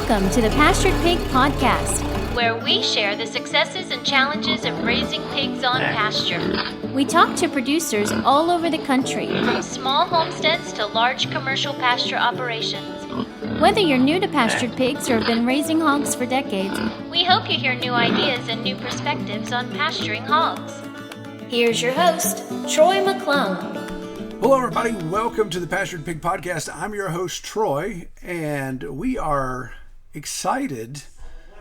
Welcome to the Pastured Pig Podcast, where we share the successes and challenges of raising pigs on pasture. We talk to producers all over the country, from small homesteads to large commercial pasture operations. Whether you're new to pastured pigs or have been raising hogs for decades, we hope you hear new ideas and new perspectives on pasturing hogs. Here's your host, Troy McClung. Hello, everybody. Welcome to the Pastured Pig Podcast. I'm your host, Troy, and we are excited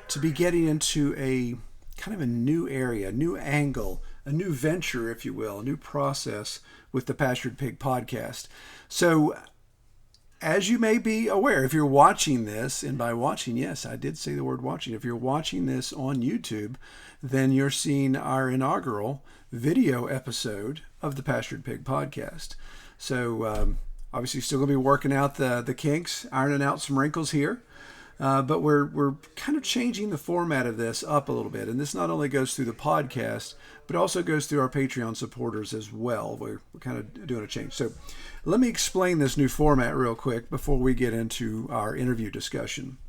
to be getting into a kind of a new area, a new angle, a new venture, if you will, a new process with the Pastured Pig Podcast. So, as you may be aware, if you're watching this, and by watching, yes, I did say the word watching. If you're watching this on YouTube, then you're seeing our inaugural video episode of the Pastured Pig Podcast. So obviously still going to be working out the kinks, ironing out some wrinkles here. But we're kind of changing the format of this up a little bit. And this not only goes through the podcast, but also goes through our Patreon supporters as well. We're kind of doing a change. So let me explain this new format real quick before we get into our interview discussion.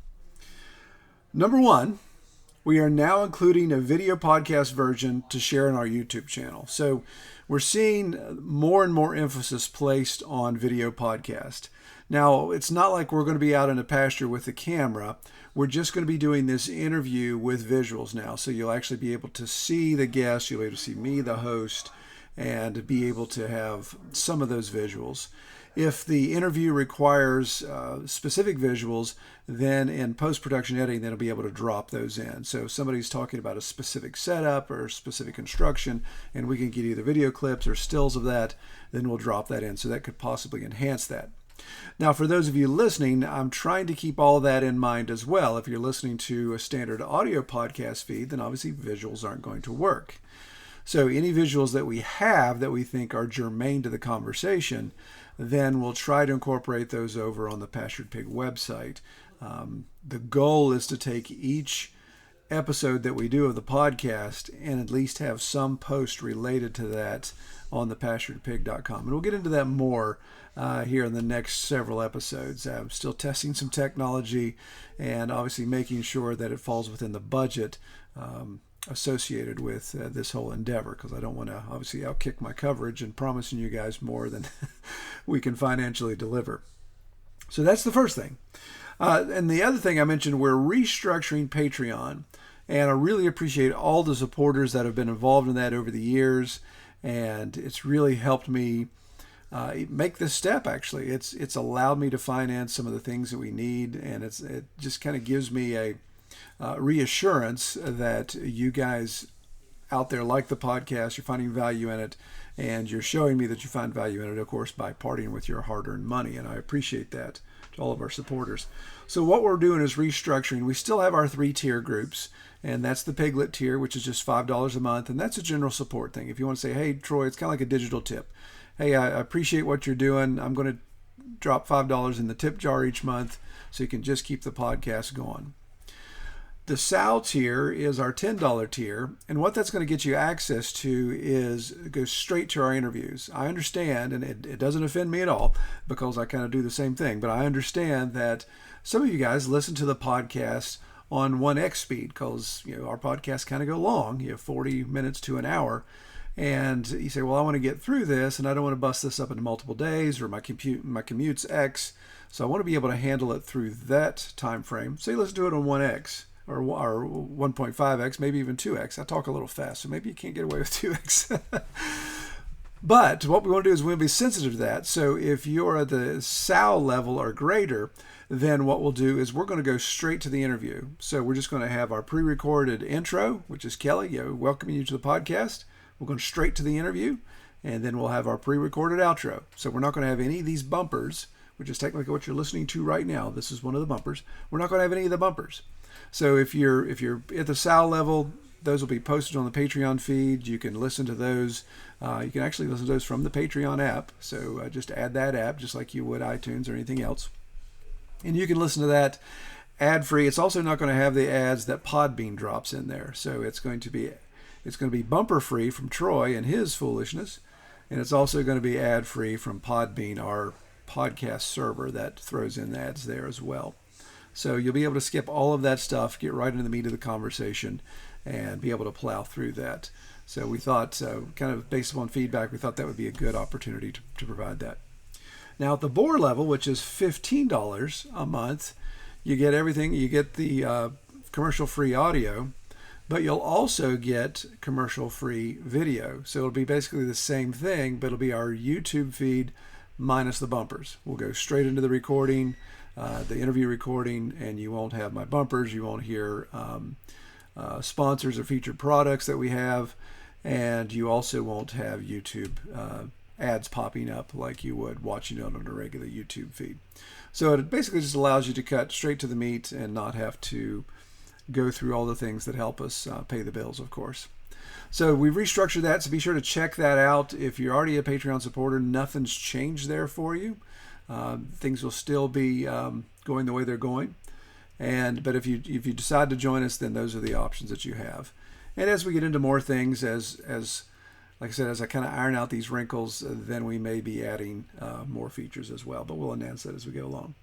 Number one, we are now including a video podcast version to share on our YouTube channel. So we're seeing more and more emphasis placed on video podcast. Now, it's not like we're going to be out in a pasture with the camera. We're just going to be doing this interview with visuals now. So you'll actually be able to see the guests, you'll be able to see me, the host, and be able to have some of those visuals. If the interview requires specific visuals, then in post-production editing, then I'll be able to drop those in. So if somebody's talking about a specific setup or specific construction, and we can get either video clips or stills of that, then we'll drop that in. So that could possibly enhance that. Now, for those of you listening, I'm trying to keep all of that in mind as well. If you're listening to a standard audio podcast feed, then obviously visuals aren't going to work. So any visuals that we have that we think are germane to the conversation, then we'll try to incorporate those over on the Pastured Pig website. The goal is to take each episode that we do of the podcast and at least have some post related to that on the pasturedpig.com. And we'll get into that more here in the next several episodes. I'm still testing some technology and obviously making sure that it falls within the budget associated with this whole endeavor, because I don't want to obviously outkick my coverage and promising you guys more than we can financially deliver. So that's the first thing. And the other thing I mentioned, we're restructuring Patreon, and I really appreciate all the supporters that have been involved in that over the years, and it's really helped me make this step. Actually, it's allowed me to finance some of the things that we need, and it just kind of gives me a reassurance that you guys out there like the podcast, you're finding value in it, and you're showing me that you find value in it, of course, by parting with your hard-earned money, and I appreciate that to all of our supporters. So what we're doing is restructuring. We still have our 3-tier groups, and that's the Piglet tier, which is just $5 a month, and that's a general support thing. If you want to say, hey, Troy, it's kind of like a digital tip. Hey, I appreciate what you're doing. I'm going to drop $5 in the tip jar each month so you can just keep the podcast going. The Sal tier is our $10 tier, and what that's going to get you access to is go straight to our interviews. I understand, and it doesn't offend me at all because I kind of do the same thing, but I understand that some of you guys listen to the podcast on 1x speed because our podcasts kind of go long, 40 minutes to an hour, and you say, well, I want to get through this, and I don't want to bust this up into multiple days, or my commute's X, so I want to be able to handle it through that time frame. So you listen to it on 1x. Or 1.5x, maybe even 2x. I talk a little fast, so maybe you can't get away with 2x. But what we want to do is we want to be sensitive to that. So if you're at the SAL level or greater, then what we'll do is we're going to go straight to the interview. So we're just going to have our pre-recorded intro, which is Kelly, welcoming you to the podcast. We're going straight to the interview, and then we'll have our pre-recorded outro. So we're not going to have any of these bumpers, which is technically what you're listening to right now. This is one of the bumpers. We're not going to have any of the bumpers. So if you're at the SAL level, those will be posted on the Patreon feed. You can listen to those. You can actually listen to those from the Patreon app. So just add that app just like you would iTunes or anything else. And you can listen to that ad-free. It's also not going to have the ads that Podbean drops in there. So it's going to be bumper-free from Troy and his foolishness. And it's also going to be ad-free from Podbean, our podcast server that throws in ads there as well. So you'll be able to skip all of that stuff, get right into the meat of the conversation, and be able to plow through that. So we thought, kind of based upon feedback, we thought that would be a good opportunity to provide that. Now at the board level, which is $15 a month, you get everything. You get the commercial-free audio, but you'll also get commercial-free video. So it'll be basically the same thing, but it'll be our YouTube feed minus the bumpers. We'll go straight into the recording, the interview recording, and you won't have my bumpers. You won't hear sponsors or featured products that we have, and you also won't have YouTube ads popping up like you would watching it on a regular YouTube feed. So it basically just allows you to cut straight to the meat and not have to go through all the things that help us pay the bills, of course. So we've restructured that, so be sure to check that out. If you're already a Patreon supporter, nothing's changed there for you. Things will still be going the way they're going. But if you decide to join us, then those are the options that you have. And as we get into more things, as like I said, as I kind of iron out these wrinkles, then we may be adding more features as well. But we'll announce that as we go along.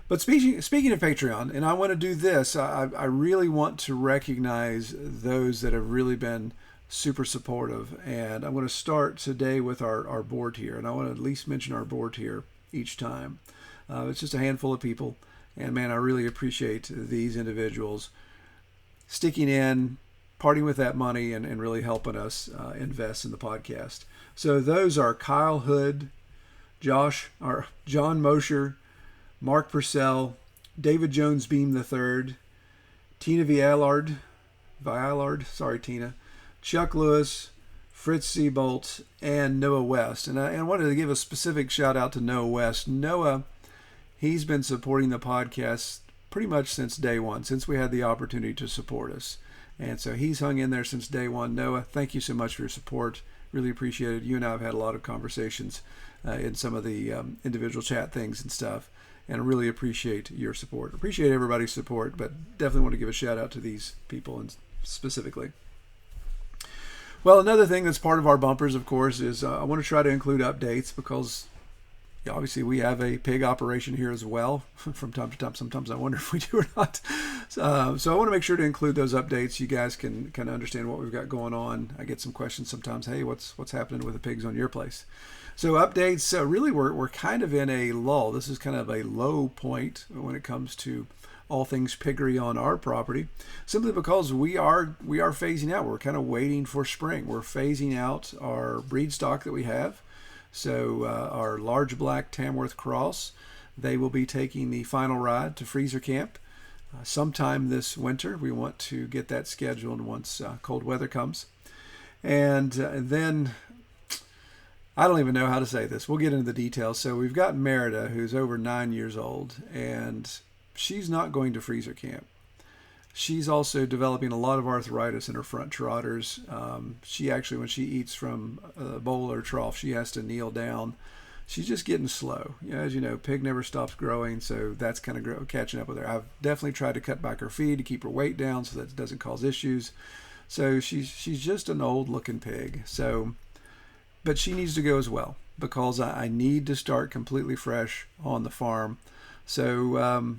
But speaking of Patreon, and I want to do this, I really want to recognize those that have really been super supportive. And I'm going to start today with our board here. And I want to at least mention our board here each time. It's just a handful of people. And man, I really appreciate these individuals sticking in, parting with that money, and really helping us invest in the podcast. So those are Kyle Hood, John Mosher, Mark Purcell, David Jones Beam III, Tina Viallard, sorry Tina, Chuck Lewis, Fritz Seabolt, and Noah West. And I wanted to give a specific shout out to Noah West. Noah, he's been supporting the podcast pretty much since day one, since we had the opportunity to support us. And so he's hung in there since day one. Noah, thank you so much for your support. Really appreciate it. You and I have had a lot of conversations in some of the individual chat things and stuff. And I really appreciate your support. Appreciate everybody's support, but definitely want to give a shout out to these people and specifically. Well, another thing that's part of our bumpers, of course, is I want to try to include updates because obviously we have a pig operation here as well from time to time. Sometimes I wonder if we do or not. So I want to make sure to include those updates. You guys can kind of understand what we've got going on. I get some questions sometimes. Hey, what's happening with the pigs on your place? So updates, really we're kind of in a lull. This is kind of a low point when it comes to all things piggery on our property, simply because we are phasing out. We're kind of waiting for spring. We're phasing out our breed stock that we have. So our large black Tamworth Cross, they will be taking the final ride to freezer camp sometime this winter. We want to get that scheduled once cold weather comes. And then, I don't even know how to say this. We'll get into the details. So we've got Merida, who's over 9 years old, and she's not going to freezer camp. She's also developing a lot of arthritis in her front trotters. She actually, when she eats from a bowl or trough, she has to kneel down. She's just getting slow. As you know, pig never stops growing, so that's kind of catching up with her. I've definitely tried to cut back her feed to keep her weight down so that it doesn't cause issues. So she's just an old-looking pig. But she needs to go as well because I need to start completely fresh on the farm. So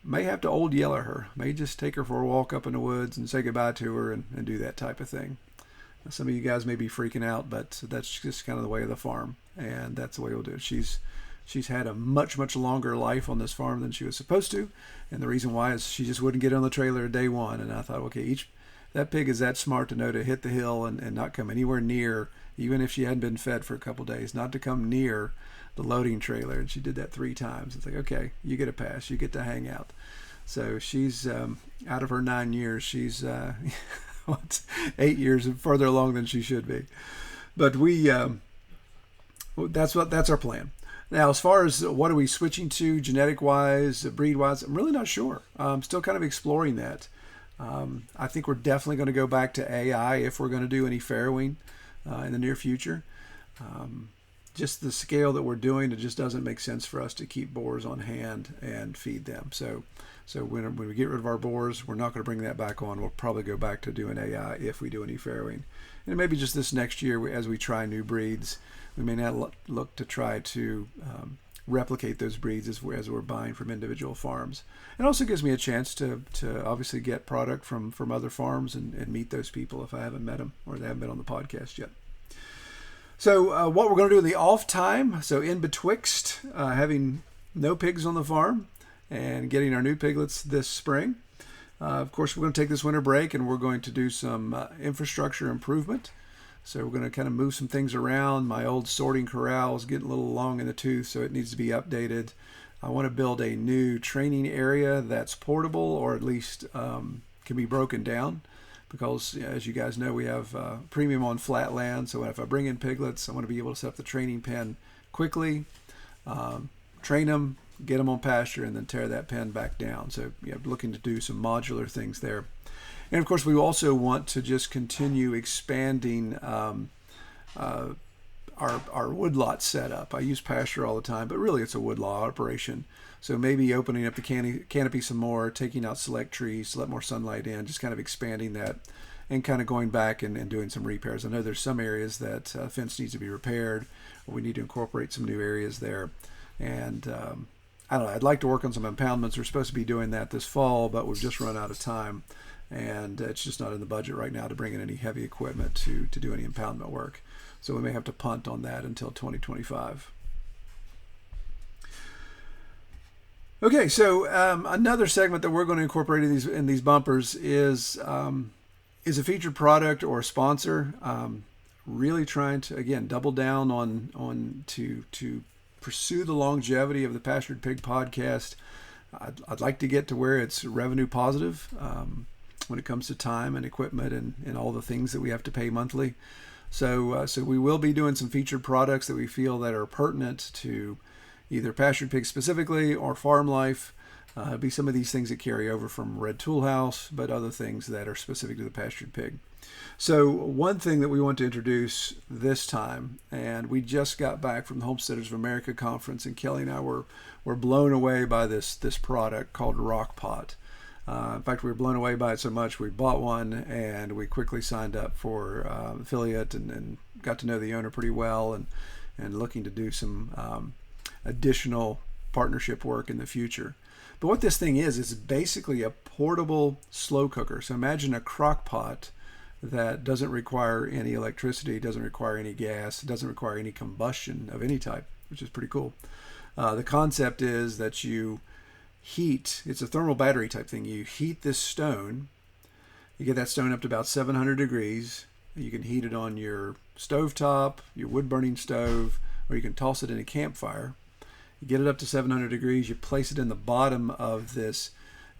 may have to old yeller her. May just take her for a walk up in the woods and say goodbye to her and do that type of thing. Some of you guys may be freaking out, but that's just kind of the way of the farm, and that's the way we'll do it. She's had a much longer life on this farm than she was supposed to, and the reason why is she just wouldn't get on the trailer day one. And I thought, okay, that pig is that smart to know to hit the hill and not come anywhere near, even if she hadn't been fed for a couple days, not to come near the loading trailer. And she did that 3 times. It's like, okay, you get a pass, you get to hang out. So she's out of her 9 years, she's 8 years further along than she should be. But that's our plan. Now, as far as what are we switching to genetic wise, breed wise, I'm really not sure. I'm still kind of exploring that. I think we're definitely going to go back to AI if we're going to do any farrowing in the near future. Just the scale that we're doing, it just doesn't make sense for us to keep boars on hand and feed them. So when we get rid of our boars, we're not going to bring that back on. We'll probably go back to doing AI if we do any farrowing. And maybe just this next year, as we try new breeds, we may not look to try to replicate those breeds as we're buying from individual farms. It also gives me a chance to obviously get product from other farms and meet those people if I haven't met them or they haven't been on the podcast yet. So what we're going to do in the off time, so in betwixt having no pigs on the farm and getting our new piglets this spring, of course, we're going to take this winter break and we're going to do some infrastructure improvement. So we're going to kind of move some things around. My old sorting corral is getting a little long in the tooth, so it needs to be updated. I want to build a new training area that's portable or at least can be broken down. Because as you guys know, we have premium on flat land. So if I bring in piglets, I want to be able to set up the training pen quickly, train them, get them on pasture, and then tear that pen back down. So looking to do some modular things there. And of course, we also want to just continue expanding our woodlot setup. I use pasture all the time, but really it's a woodlot operation. So maybe opening up the canopy some more, taking out select trees to let more sunlight in, just kind of expanding that and kind of going back and doing some repairs. I know there's some areas that fence needs to be repaired, or we need to incorporate some new areas there. And I don't know, I'd like to work on some impoundments. We're supposed to be doing that this fall, but we've just run out of time. And it's just not in the budget right now to bring in any heavy equipment to do any impoundment work. So we may have to punt on that until 2025. Okay, so another segment that we're going to incorporate in these bumpers is a featured product or a sponsor. Really trying to, again, double down on to pursue the longevity of the Pastured Pig podcast. I'd like to get to where it's revenue positive when it comes to time and equipment and all the things that we have to pay monthly. So we will be doing some featured products that we feel that are pertinent to either pastured pigs specifically or farm life. It'll be some of these things that carry over from Red Tool House, but other things that are specific to the pastured pig. So one thing that we want to introduce this time, and we just got back from the Homesteaders of America conference, and Kelly and I were blown away by this product called Rock Pot. In fact, we were blown away by it so much we bought one and we quickly signed up for affiliate and got to know the owner pretty well and looking to do some additional partnership work in the future. But what this thing is basically a portable slow cooker. So imagine a crock pot that doesn't require any electricity, doesn't require any gas, doesn't require any combustion of any type, which is pretty cool. The concept is that you heat, it's a thermal battery type thing. You heat this stone, you get that stone up to about 700 degrees. You can heat it on your stovetop, your wood burning stove, or you can toss it in a campfire. You get it up to 700 degrees, you place it in the bottom of this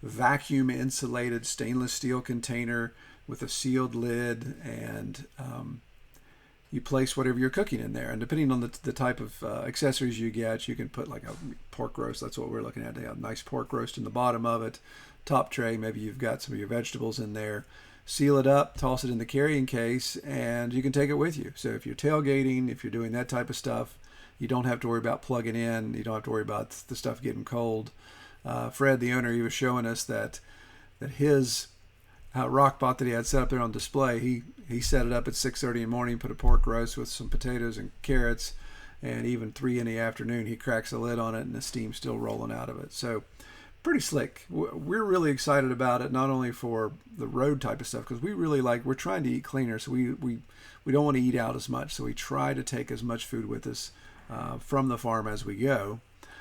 vacuum insulated stainless steel container with a sealed lid, and you place whatever you're cooking in there. And depending on the type of accessories you get, you can put like a pork roast. That's what we're looking at. They have a nice pork roast in the bottom of it. Top tray, maybe you've got some of your vegetables in there. Seal it up, toss it in the carrying case, and you can take it with you. So if you're tailgating, if you're doing that type of stuff, you don't have to worry about plugging in. You don't have to worry about the stuff getting cold. Fred, the owner, he was showing us that his rock pot that he had set up there on display, he set it up at 6:30 in the morning, put a pork roast with some potatoes and carrots, and even 3 in the afternoon, he cracks the lid on it and the steam's still rolling out of it. So pretty slick. We're really excited about it, not only for the road type of stuff, because we're trying to eat cleaner, so we don't want to eat out as much, so we try to take as much food with us from the farm as we go.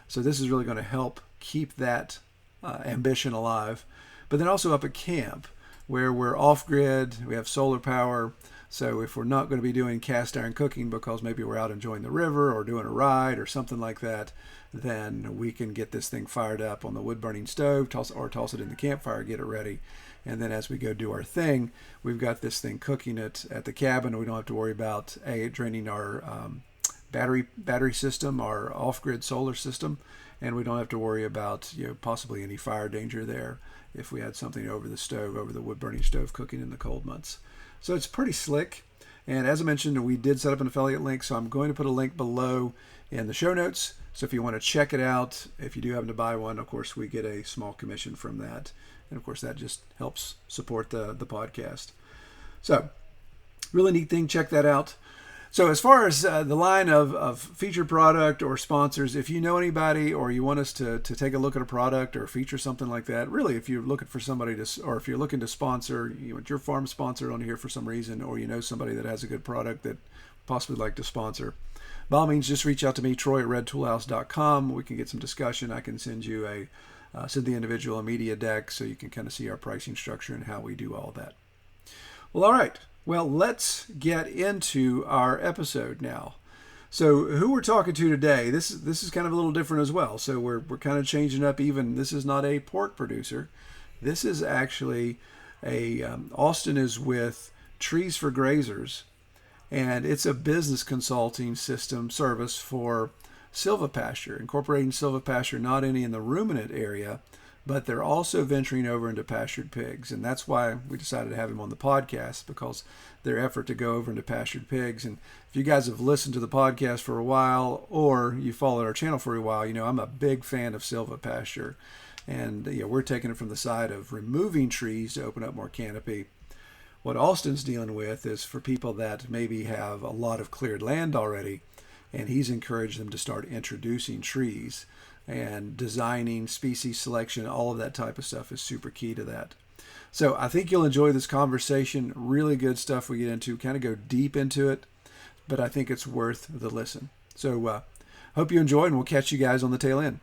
So this is really going to help keep that ambition alive. But then also up at camp, where we're off-grid, we have solar power, so if we're not going to be doing cast iron cooking because maybe we're out enjoying the river or doing a ride or something like that, then we can get this thing fired up on the wood-burning stove, toss it in the campfire, get it ready, and then as we go do our thing, we've got this thing cooking it at the cabin. We don't have to worry about draining our battery system, our off-grid solar system, and we don't have to worry about possibly any fire danger there if we had something over the wood-burning stove cooking in the cold months. So it's pretty slick. And as I mentioned, we did set up an affiliate link, so I'm going to put a link below in the show notes. So if you want to check it out, if you do happen to buy one, of course, we get a small commission from that. And of course, that just helps support the podcast. So really neat thing. Check that out. So as far as the line of featured product or sponsors, if you know anybody or you want us to take a look at a product or feature something like that, really, if you're looking for somebody to, or if you're looking to sponsor, you want your farm sponsored on here for some reason, or you know somebody that has a good product that possibly like to sponsor, by all means, just reach out to me, Troy at redtoolhouse.com. We can get some discussion. I can send you send the individual a media deck so you can kind of see our pricing structure and how we do all that. Well, all right. Well, let's get into our episode now. So, who we're talking to today? This is kind of a little different as well. So we're kind of changing up. Even this is not a pork producer. This is actually Austin is with Trees for Grazers, and it's a business consulting system service for Silvopasture, incorporating Silvopasture not only in the ruminant area, but they're also venturing over into pastured pigs. And that's why we decided to have him on the podcast, because their effort to go over into pastured pigs. And if you guys have listened to the podcast for a while, or you followed our channel for a while, you know I'm a big fan of Silvopasture. And we're taking it from the side of removing trees to open up more canopy. What Austin's dealing with is for people that maybe have a lot of cleared land already, and he's encouraged them to start introducing trees, and designing species selection, all of that type of stuff is super key to that. So I think you'll enjoy this conversation. Really good stuff we get into, kind of go deep into it, but I think it's worth the listen. So hope you enjoy, and we'll catch you guys on the tail end.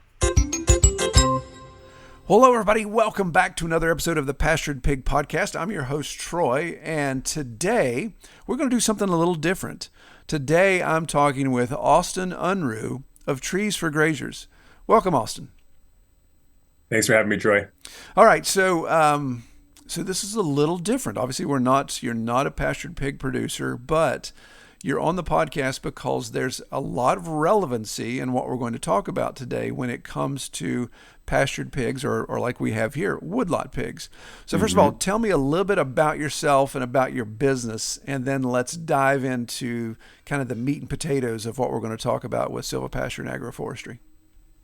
Hello, everybody. Welcome back to another episode of the Pastured Pig Podcast. I'm your host, Troy, and today we're going to do something a little different. Today I'm talking with Austin Unruh of Trees for Grazers. Welcome, Austin. Thanks for having me, Troy. All right, so this is a little different. Obviously, you're not a pastured pig producer, but you're on the podcast because there's a lot of relevancy in what we're going to talk about today when it comes to pastured pigs, or like we have here, woodlot pigs. So first of all, tell me a little bit about yourself and about your business, and then let's dive into kind of the meat and potatoes of what we're going to talk about with silvopasture and agroforestry.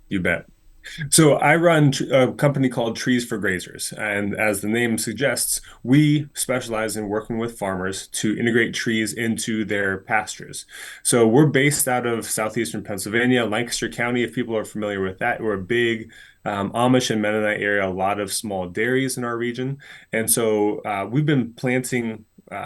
You bet. So I run a company called Trees for Grazers. And as the name suggests, we specialize in working with farmers to integrate trees into their pastures. So we're based out of southeastern Pennsylvania, Lancaster County, if people are familiar with that. We're a big Amish and Mennonite area, a lot of small dairies in our region. And so we've been planting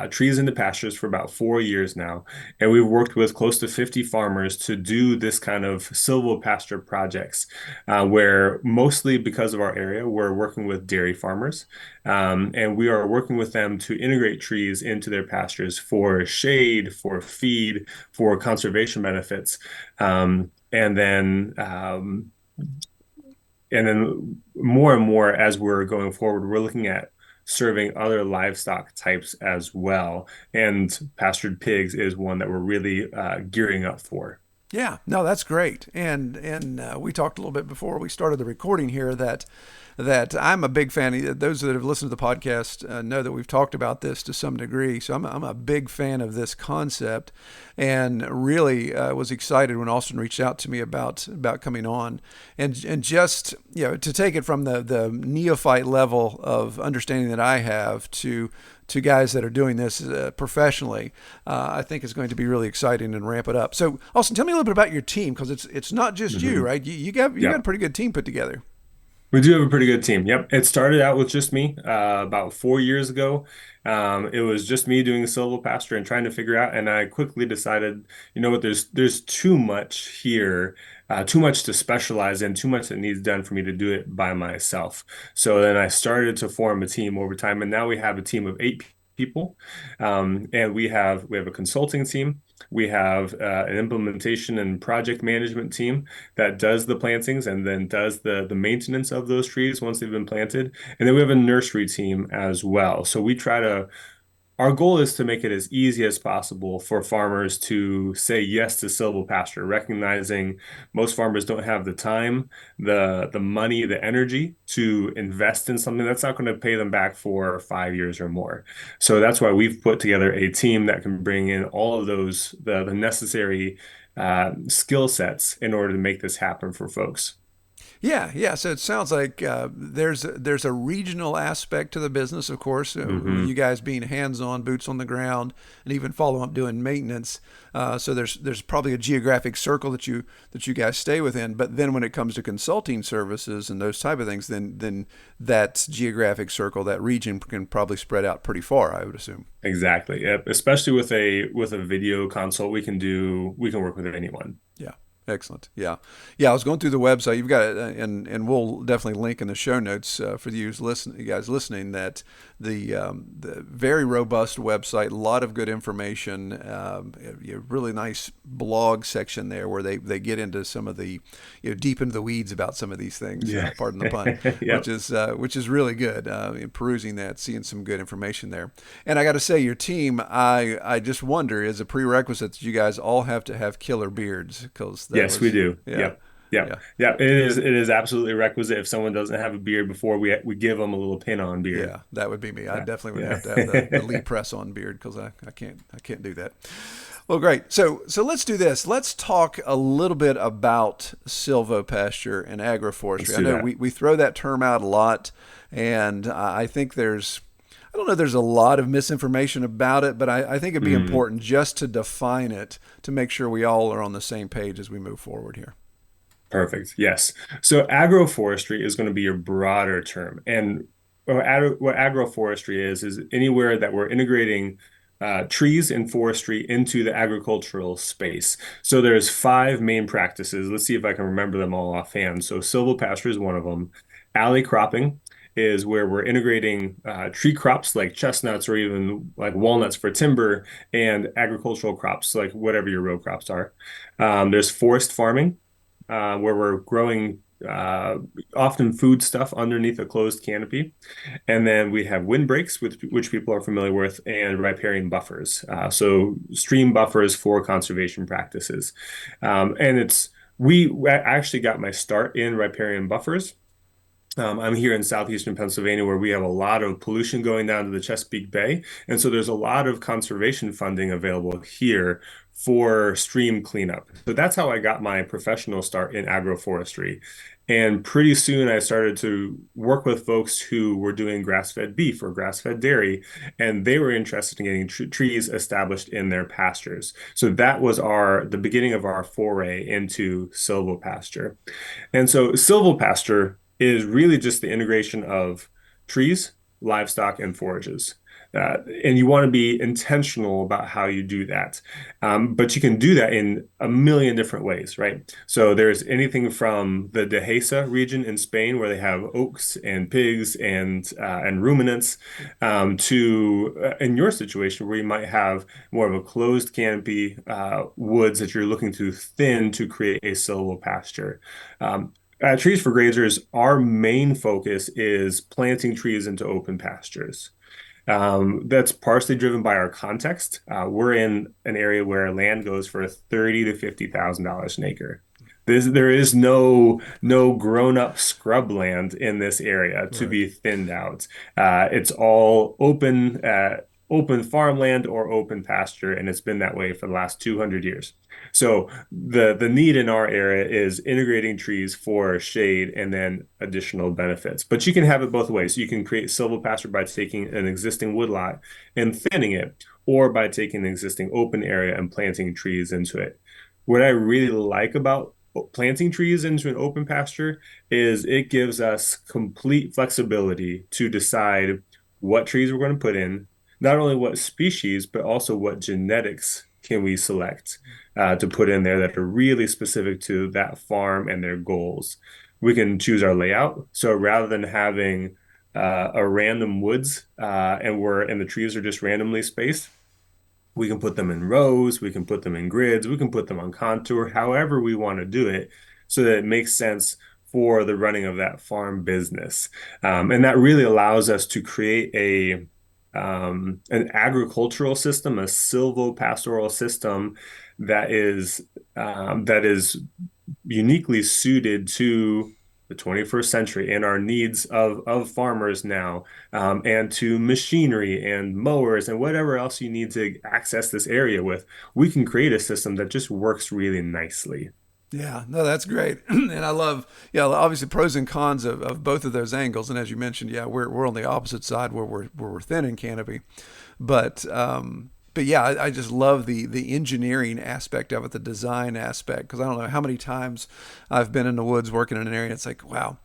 trees into pastures for about 4 years now. And we've worked with close to 50 farmers to do this kind of silvopasture projects, where mostly because of our area, we're working with dairy farmers. And we are working with them to integrate trees into their pastures for shade, for feed, for conservation benefits. And then more and more as we're going forward, we're looking at serving other livestock types as well. And pastured pigs is one that we're really gearing up for. Yeah, no, that's great. And we talked a little bit before we started the recording here that I'm a big fan. Those that have listened to the podcast know that we've talked about this to some degree. So I'm a big fan of this concept, and really was excited when Austin reached out to me about coming on, and just to take it from the neophyte level of understanding that I have to guys that are doing this professionally, I think is going to be really exciting and ramp it up. So Austin, tell me a little bit about your team, because it's not just you, right? You got a pretty good team put together. We do have a pretty good team. Yep. It started out with just me about 4 years ago. It was just me doing silvopasture and trying to figure out, and I quickly decided, you know what, there's too much here, too much to specialize in, too much that needs done for me to do it by myself. So then I started to form a team over time, and now we have a team of 8 people. And we have a consulting team. We have an implementation and project management team that does the plantings and then does the maintenance of those trees once they've been planted. And then we have a nursery team as well. So our goal is to make it as easy as possible for farmers to say yes to silvopasture, recognizing most farmers don't have the time, the money, the energy to invest in something that's not going to pay them back for 5 years or more. So that's why we've put together a team that can bring in all of those, the necessary skill sets in order to make this happen for folks. Yeah, yeah. So it sounds like there's a regional aspect to the business, of course. You guys being hands-on, boots on the ground, and even follow up doing maintenance. So there's probably a geographic circle that you guys stay within. But then when it comes to consulting services and those type of things, then that geographic circle, that region can probably spread out pretty far, I would assume. Exactly. Yep. Especially with a video consult, we can work with anyone. Yeah. Excellent. Yeah. Yeah. I was going through the website. You've got it, and we'll definitely link in the show notes for you guys listening, that the very robust website, a lot of good information, a really nice blog section there where they get into some of the, deep into the weeds about some of these things, Yeah. pardon the pun, Yep. which is really good. In perusing that, seeing some good information there. And I got to say, your team, I just wonder, is a prerequisite that you guys all have to have killer beards, because that Yes, we was, do. yeah, Yep. Yep. yeah, Yep. It is absolutely requisite. If someone doesn't have a beard before, we give them a little pin on beard. yeah. That would be me. I Yeah. definitely would have to have the Yeah. Lee press on beard, because I can't do that. Well, great. So let's do this. Let's talk a little bit about silvopasture and Let's agroforestry. I do know that. we throw that term out a lot, and I think I don't know, there's a lot of misinformation about it, but I think it'd be Mm. important just to define it to make sure we all are on the same page as we move forward here. Perfect. Yes. So agroforestry is going to be your broader term. And what agroforestry is anywhere that we're integrating trees and forestry into the agricultural space. So there's five main practices. Let's see if I can remember them all offhand. So silvopasture is one of them. Alley cropping is where we're integrating tree crops like chestnuts or even like walnuts for timber, and agricultural crops like whatever your row crops are. There's forest farming, where we're growing often food stuff underneath a closed canopy. And then we have windbreaks, which people are familiar with, and riparian buffers. So stream buffers for conservation practices. And I actually got my start in riparian buffers. I'm here in southeastern Pennsylvania where we have a lot of pollution going down to the Chesapeake Bay. And so there's a lot of conservation funding available here for stream cleanup. So that's how I got my professional start in agroforestry. And pretty soon I started to work with folks who were doing grass-fed beef or grass-fed dairy, and they were interested in getting trees established in their pastures. So that was the beginning of our foray into silvopasture. And so silvopasture is really just the integration of trees, livestock, and forages. And you want to be intentional about how you do that. But you can do that in a million different ways, right? So there's anything from the Dehesa region in Spain where they have oaks and pigs and ruminants, to in your situation where you might have more of a closed canopy woods that you're looking to thin to create a silvopasture. At Trees for Grazers, our main focus is planting trees into open pastures. That's partially driven by our context. We're in an area where land goes for $30,000 to $50,000 an acre. There is no grown-up scrubland in this area to Right. be thinned out. It's all open farmland or open pasture, and it's been that way for the last 200 years. So the need in our area is integrating trees for shade and then additional benefits. But you can have it both ways. You can create silvopasture by taking an existing woodlot and thinning it, or by taking an existing open area and planting trees into it. What I really like about planting trees into an open pasture is it gives us complete flexibility to decide what trees we're going to put in, not only what species, but also what genetics can we select to put in there that are really specific to that farm and their goals. We can choose our layout. So rather than having a random woods and the trees are just randomly spaced, we can put them in rows, we can put them in grids, we can put them on contour, however we want to do it, so that it makes sense for the running of that farm business. And that really allows us to create an agricultural system, a silvopastoral system that is uniquely suited to the 21st century and our needs of farmers now, and to machinery and mowers and whatever else you need to access this area with. We can create a system that just works really nicely. Yeah, no, that's great, and I love, yeah, obviously pros and cons of both of those angles. And as you mentioned, yeah, we're on the opposite side where we're thin in canopy, but yeah, I just love the engineering aspect of it, the design aspect, because I don't know how many times I've been in the woods working in an area. It's like, wow,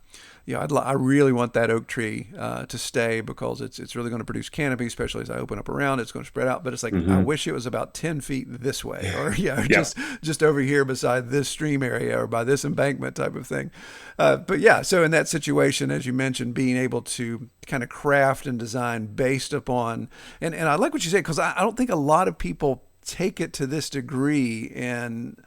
I really want that oak tree to stay because it's really going to produce canopy, especially as I open up around. It's going to spread out, but it's like I Hmm. wish it was about 10 feet this way, or Yep. just over here beside this stream area or by this embankment type of thing. But yeah, so in that situation, as you mentioned, being able to kind of craft and design based upon, and I like what you say because I don't think a lot of people take it to this degree and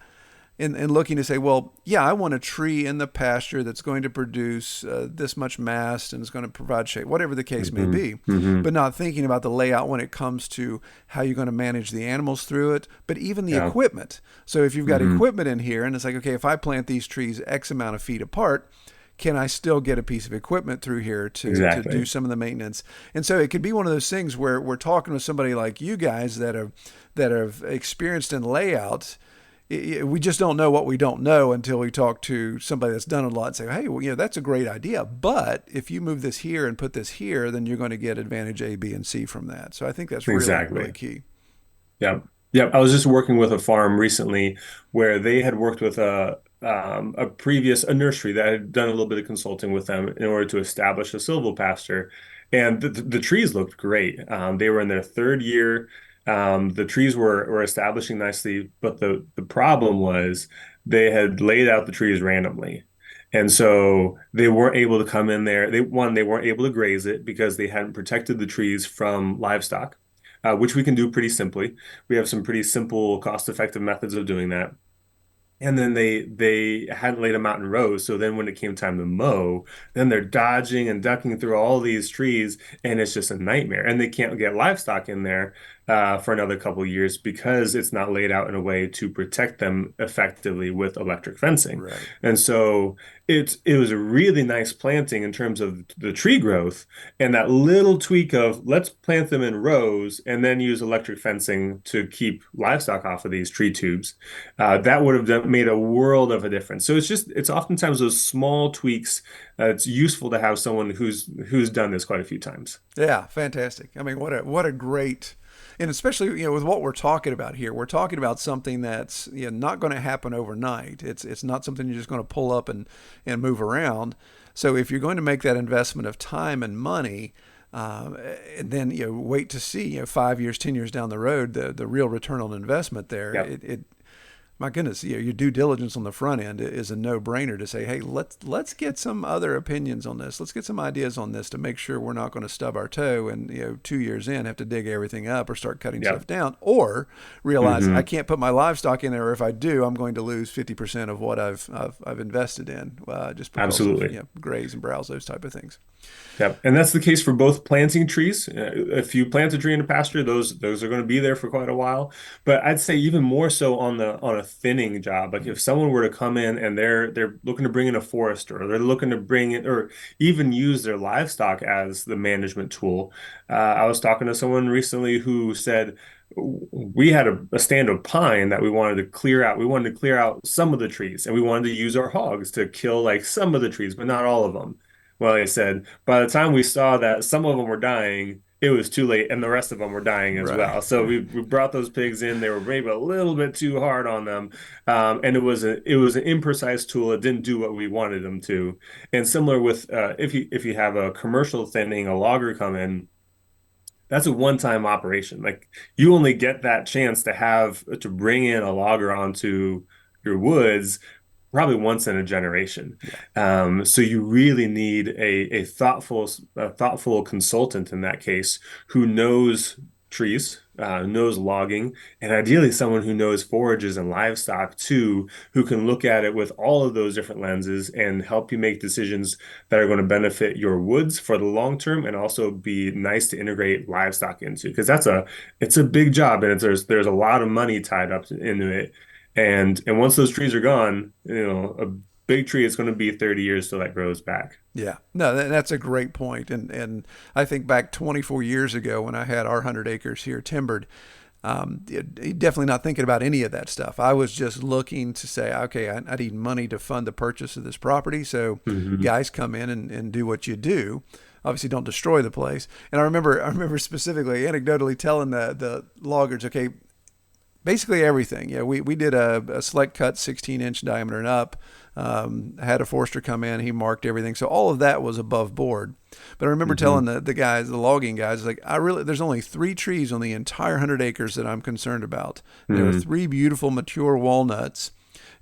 looking to say, well, yeah, I want a tree in the pasture that's going to produce this much mast and is going to provide shade, whatever the case may Hmm. be, Hmm. but not thinking about the layout when it comes to how you're going to manage the animals through it, but even the Yeah. equipment. So if you've got Hmm. equipment in here and it's like, okay, if I plant these trees X amount of feet apart, can I still get a piece of equipment through here to do Exactly. some of the maintenance? And so it could be one of those things where we're talking with somebody like you guys that have experienced in layout. We just don't know what we don't know until we talk to somebody that's done a lot and say, hey, well, that's a great idea. But if you move this here and put this here, then you're going to get advantage A, B, and C from that. So I think that's really, really Exactly. key. Yep. Yep. I was just working with a farm recently where they had worked with a nursery that had done a little bit of consulting with them in order to establish a silvopasture. And the trees looked great. They were in their third year. The trees were establishing nicely, but the problem was they had laid out the trees randomly. And so they weren't able to come in there. They weren't able to graze it because they hadn't protected the trees from livestock, which we can do pretty simply. We have some pretty simple, cost-effective methods of doing that. And then they hadn't laid them out in rows. So then when it came time to mow, then they're dodging and ducking through all these trees, and it's just a nightmare. And they can't get livestock in there for another couple of years because it's not laid out in a way to protect them effectively with electric fencing. Right. And so it was a really nice planting in terms of the tree growth and that little tweak of let's plant them in rows and then use electric fencing to keep livestock off of these tree tubes. That would have made a world of a difference. So it's oftentimes those small tweaks. It's useful to have someone who's done this quite a few times. Yeah, fantastic. I mean, what a great, and especially with what we're talking about here, we're talking about something that's not going to happen overnight. It's not something you're just going to pull up and move around. So if you're going to make that investment of time and money, and then wait to see 5 years, 10 years down the road the real return on investment there, Yep. it my goodness, your due diligence on the front end is a no-brainer to say, hey, let's get some other opinions on this. Let's get some ideas on this to make sure we're not going to stub our toe and 2 years in have to dig everything up or start cutting stuff Yep. down, or realize I Hmm. can't put my livestock in there, or if I do, I'm going to lose 50% of what I've invested in just because of Absolutely. graze and browse, those type of things. Yep. And that's the case for both planting trees. If you plant a tree in a pasture, those are going to be there for quite a while. But I'd say even more so on a thinning job. Like if someone were to come in and they're looking to bring in a forester, or they're looking to bring in or even use their livestock as the management tool. I was talking to someone recently who said we had a stand of pine that we wanted to clear out. We wanted to clear out some of the trees, and we wanted to use our hogs to kill like some of the trees, but not all of them. Well, they said by the time we saw that some of them were dying, it was too late, and the rest of them were dying as Right. well. So we brought those pigs in. They were maybe a little bit too hard on them, and it was an imprecise tool. It didn't do what we wanted them to. And similar with if you have a commercial thinning, a logger come in, that's a one-time operation. Like you only get that chance to bring in a logger onto your woods probably once in a generation. Yeah. So you really need a thoughtful consultant in that case who knows trees, knows logging, and ideally someone who knows forages and livestock too, who can look at it with all of those different lenses and help you make decisions that are going to benefit your woods for the long term and also be nice to integrate livestock into because it's a big job and there's a lot of money tied up into it. And once those trees are gone, a big tree is going to be 30 years till that grows back. Yeah, no, that's a great point. And I think back 24 years ago when I had our 100 acres here timbered, Definitely not thinking about any of that stuff. I was just looking to say, okay, I need money to fund the purchase of this property. So Hmm. guys come in and do what you do. Obviously, don't destroy the place. And I remember specifically, anecdotally telling the loggers, okay, basically everything. Yeah, we did a select cut 16-inch diameter and up. Had a forester come in, he marked everything. So all of that was above board. But I remember telling Hmm. the guys, the logging guys, like, there's only 3 trees on the entire 100 acres that I'm concerned about. There are Hmm. 3 beautiful mature walnuts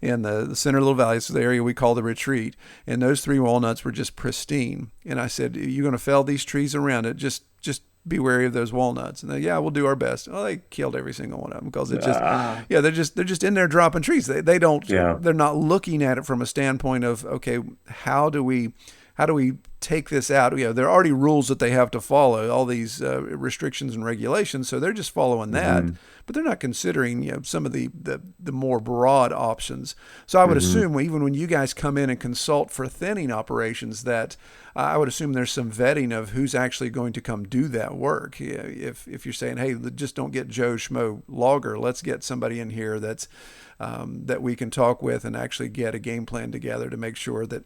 in the center of Little Valley. It's the area we call the retreat. And those 3 walnuts were just pristine. And I said, you're going to fell these trees around it. Just be wary of those walnuts. And they, yeah, we'll do our best. Well, they killed every single one of them because it just, Ah, yeah, they're just in there dropping trees. They don't, yeah. they're not looking at it from a standpoint of, okay, how do we take this out? There are already rules that they have to follow, all these restrictions and regulations. So they're just following that, Hmm. but they're not considering some of the more broad options. So I would Hmm. assume even when you guys come in and consult for thinning operations, that I would assume there's some vetting of who's actually going to come do that work. Yeah, if you're saying, hey, just don't get Joe Schmo logger, let's get somebody in here that we can talk with and actually get a game plan together to make sure that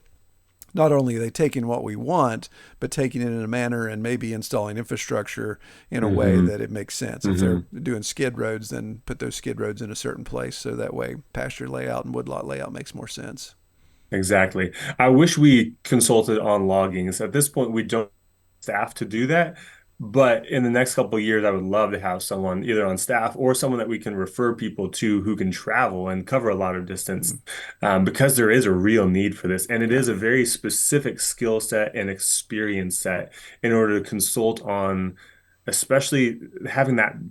not only are they taking what we want, but taking it in a manner and maybe installing infrastructure in a way Hmm. that it makes sense. If they're Hmm. doing skid roads, then put those skid roads in a certain place so that way pasture layout and woodlot layout makes more sense. Exactly. I wish we consulted on loggings. At this point, we don't have staff to do that. But in the next couple of years, I would love to have someone either on staff or someone that we can refer people to who can travel and cover a lot of distance, Mm, because there is a real need for this. And it yeah. is a very specific skill set and experience set in order to consult on, especially having that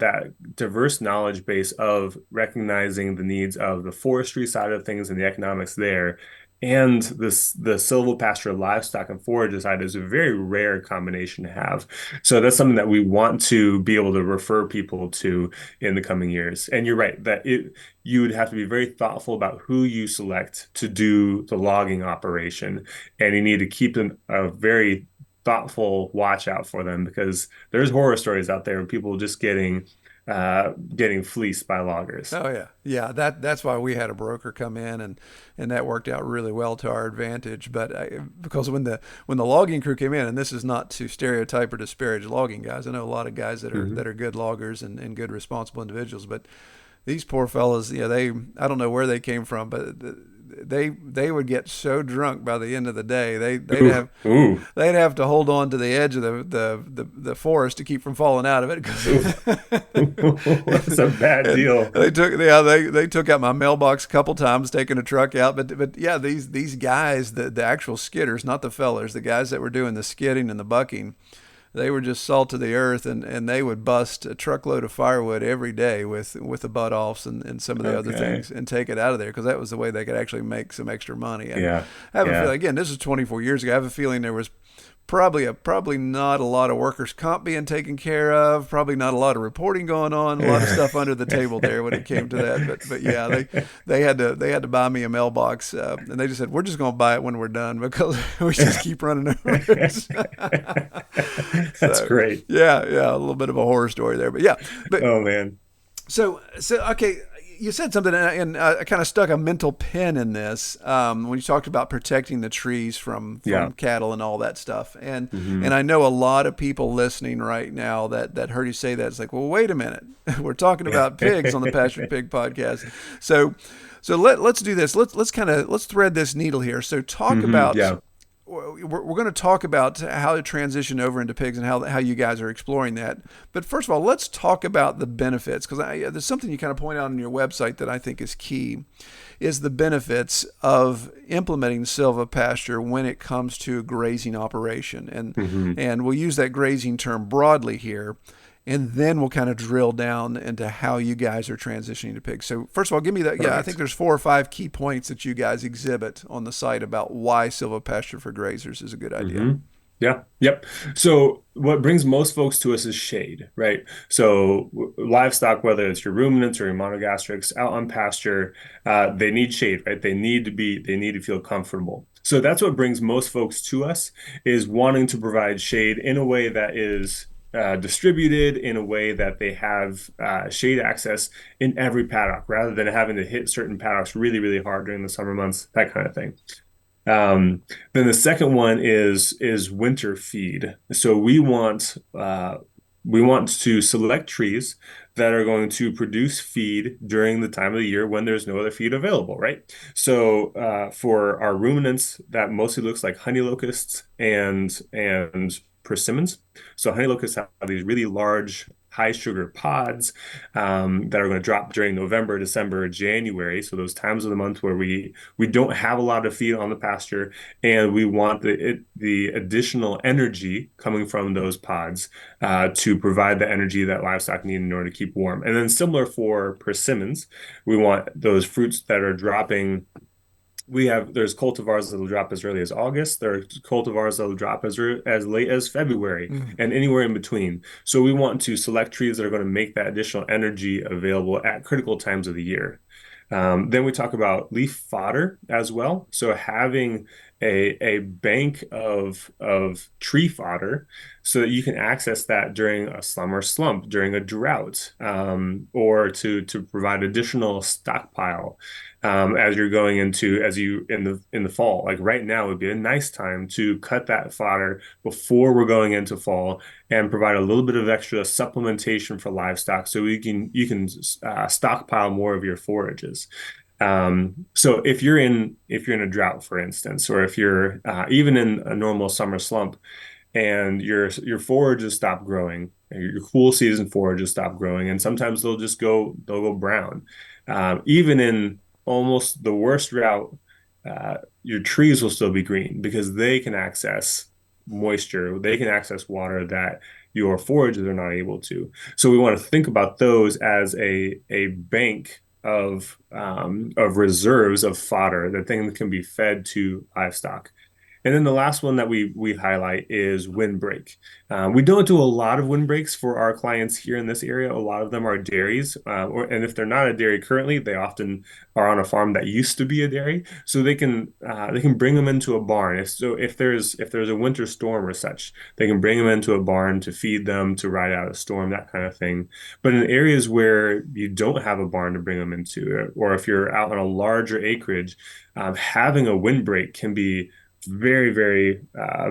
diverse knowledge base of recognizing the needs of the forestry side of things and the economics there, and the silvopasture livestock and forage side is a very rare combination to have. So that's something that we want to be able to refer people to in the coming years. And you're right that you would have to be very thoughtful about who you select to do the logging operation, and you need to keep a very thoughtful watch out for them, because there's horror stories out there of people just getting fleeced by loggers. Oh yeah, yeah. That's why we had a broker come in, and that worked out really well to our advantage. But because when the logging crew came in, and this is not to stereotype or disparage logging guys. I know a lot of guys that are Hmm. that are good loggers and good responsible individuals, but these poor fellas, they I don't know where they came from, but they would get so drunk by the end of the day. Ooh, ooh, They'd have to hold on to the edge of the forest to keep from falling out of it ooh. because That's a bad and deal. they took out my mailbox a couple times taking a truck out, but yeah, these guys, the actual skidders, not the fellers, the guys that were doing the skidding and the bucking, they were just salt to the earth, and they would bust a truckload of firewood every day with the butt offs and some of the other Okay. things and take it out of there because that was the way they could actually make some extra money. And Yeah. I have a feeling, Yeah. again, this is 24 years ago. I have a feeling there was probably not a lot of workers comp being taken care of, probably not a lot of reporting going on, a lot of stuff under the table there when it came to that. But yeah, they had to buy me a mailbox, and they just said we're just going to buy it when we're done because we just keep running over it. That's So great. yeah, a little bit of a horror story there, but yeah, but Oh man. so okay, you said something, and I kind of stuck a mental pin in this when you talked about protecting the trees from Yeah. cattle and all that stuff. And Hmm. I know a lot of people listening right now that heard you say that. It's like, well, wait a minute, we're talking about pigs on the Pastured Pig podcast. So let's do this. Let's thread this needle here. So talk Hmm. about Yeah. we're going to talk about how to transition over into pigs and how you guys are exploring that. But first of all, let's talk about the benefits because there's something you kind of point out on your website that I think is key, is the benefits of implementing silvopasture when it comes to a grazing operation. Hmm. And we'll use that grazing term broadly here. And then we'll kind of drill down into how you guys are transitioning to pigs. So first of all, give me that. Yeah, I think Perfect. there's 4 or 5 key points that you guys exhibit on the site about why silvopasture for grazers is a good idea. Hmm. Yeah. Yep. So what brings most folks to us is shade, right? So livestock, whether it's your ruminants or your monogastrics out on pasture, they need shade, right? They need to feel comfortable. So that's what brings most folks to us, is wanting to provide shade in a way that is distributed in a way that they have shade access in every paddock rather than having to hit certain paddocks really, really hard during the summer months, that kind of thing. Then the second one is winter feed. So we want to select trees that are going to produce feed during the time of the year when there's no other feed available, right? So for our ruminants, that mostly looks like honey locusts and persimmons. So honey locusts have these really large, high sugar pods that are going to drop during November, December, January. So those times of the month where we don't have a lot of feed on the pasture, and we want the additional energy coming from those pods to provide the energy that livestock need in order to keep warm. And then similar for persimmons, we want those fruits that are dropping. There's cultivars that'll drop as early as August. There are cultivars that'll drop as late as February, and anywhere in between. So we want to select trees that are going to make that additional energy available at critical times of the year. Then we talk about leaf fodder as well. So having a bank of tree fodder so that you can access that during a summer slump, during a drought, or to provide additional stockpile as you're going into in the fall. Like right now would be a nice time to cut that fodder before we're going into fall and provide a little bit of extra supplementation for livestock so you can stockpile more of your forages. So if you're in a drought, for instance, or if you're even in a normal summer slump and your forages stop growing, your cool season forages stop growing, and sometimes they'll go brown. Even in almost the worst drought, your trees will still be green because they can access moisture, they can access water that your forages are not able to. So we want to think about those as a bank of reserves of fodder that then can be fed to livestock. And then the last one that we highlight is windbreak. We don't do a lot of windbreaks for our clients here in this area. A lot of them are dairies, and if they're not a dairy currently, they often are on a farm that used to be a dairy. So they can bring them into a barn. If there's a winter storm or such, they can bring them into a barn to feed them, to ride out a storm, that kind of thing. But in areas where you don't have a barn to bring them into, or if you're out on a larger acreage, having a windbreak can be very, very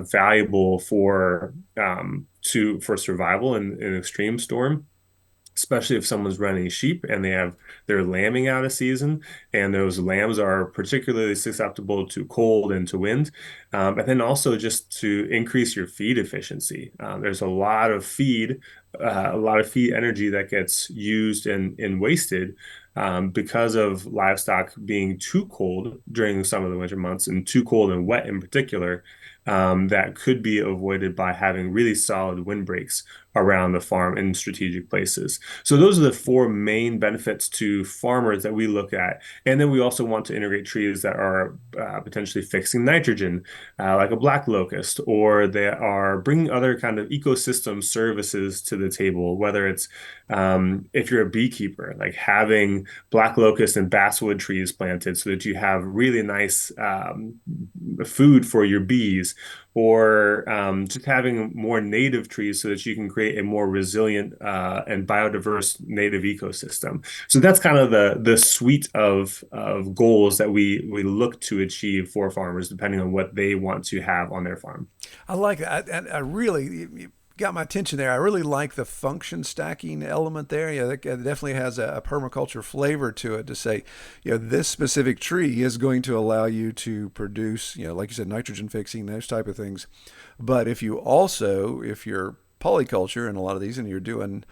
valuable for survival in an extreme storm, especially if someone's running sheep and they're lambing out of season, and those lambs are particularly susceptible to cold and to wind. And then also just to increase your feed efficiency. There's a lot of feed energy that gets used and wasted because of livestock being too cold during some of the winter months, and too cold and wet in particular, that could be avoided by having really solid windbreaks around the farm in strategic places. So those are the four main benefits to farmers that we look at. And then we also want to integrate trees that are potentially fixing nitrogen, like a black locust, or they are bringing other kind of ecosystem services to the table, whether it's if you're a beekeeper, like having black locust and basswood trees planted so that you have really nice food for your bees, or just having more native trees so that you can create a more resilient and biodiverse native ecosystem. So that's kind of the suite of goals that we look to achieve for farmers, depending on what they want to have on their farm. I like that. I really you got my attention there. I really like the function stacking element there. Yeah, that definitely has a permaculture flavor to it, to say, this specific tree is going to allow you to produce, like you said, nitrogen fixing, those type of things. But if you're polyculture in a lot of these, and you're doing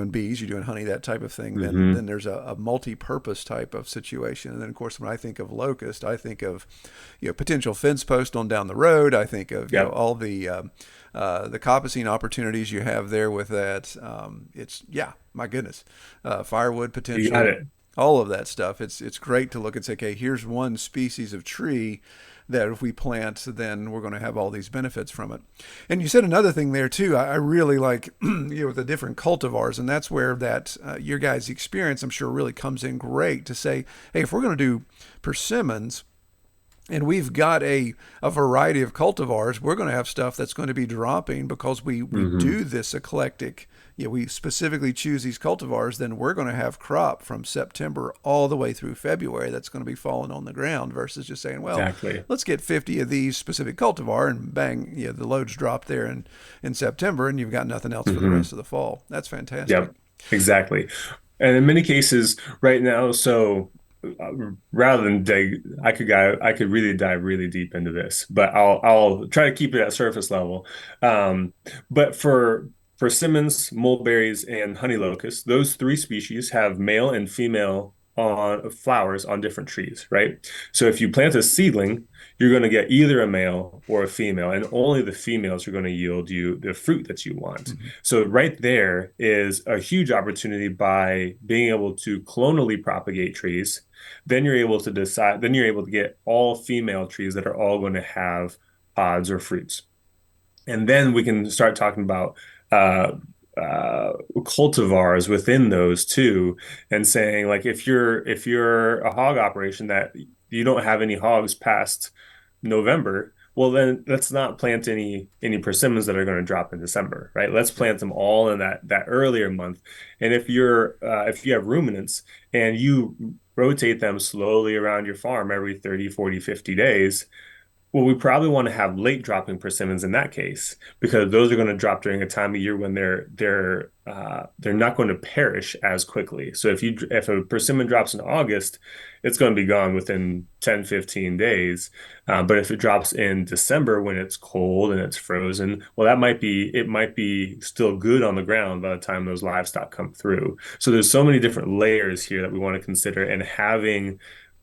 bees, you're doing honey, that type of thing, then there's a multi-purpose type of situation. And then, of course, when I think of locust, I think of potential fence post on down the road. I think of all the coppicing opportunities you have there with that. My goodness, firewood potential. You got it. All of that stuff. It's great to look and say, okay, here's one species of tree that if we plant, then we're going to have all these benefits from it. And you said another thing there too. I really like, with the different cultivars, and that's where that your guys' experience, I'm sure, really comes in great to say, hey, if we're going to do persimmons, And we've got a variety of cultivars. We're going to have stuff that's going to be dropping because we Hmm. do this eclectic. We specifically choose these cultivars. Then we're going to have crop from September all the way through February that's going to be falling on the ground versus just saying, well, Exactly. let's get 50 of these specific cultivar and bang, the loads drop there in September and you've got nothing else for the Hmm. rest of the fall. That's fantastic. Yep, exactly. And in many cases right now, so rather than dig, I could really dive really deep into this, but I'll try to keep it at surface level. Um, but for persimmons, mulberries, and honey locust, those three species have male and female on flowers on different trees, right? So if you plant a seedling, you're going to get either a male or a female, and only the females are going to yield you the fruit that you want. Mm-hmm. So right there is a huge opportunity by being able to clonally propagate trees. Then you're able to decide, then you're able to get all female trees that are all going to have pods or fruits. And then we can start talking about uh, cultivars within those too, and saying like if you're a hog operation that you don't have any hogs past November, well then let's not plant any persimmons that are going to drop in December, right? Let's Yeah. plant them all in that earlier month. And if you have ruminants and you rotate them slowly around your farm every 30, 40, 50 days, well, we probably want to have late dropping persimmons in that case because those are going to drop during a time of year when they're not going to perish as quickly. So if a persimmon drops in August, it's going to be gone within 10, 15 days. But if it drops in December when it's cold and it's frozen, well, it might be still good on the ground by the time those livestock come through. So there's so many different layers here that we want to consider, and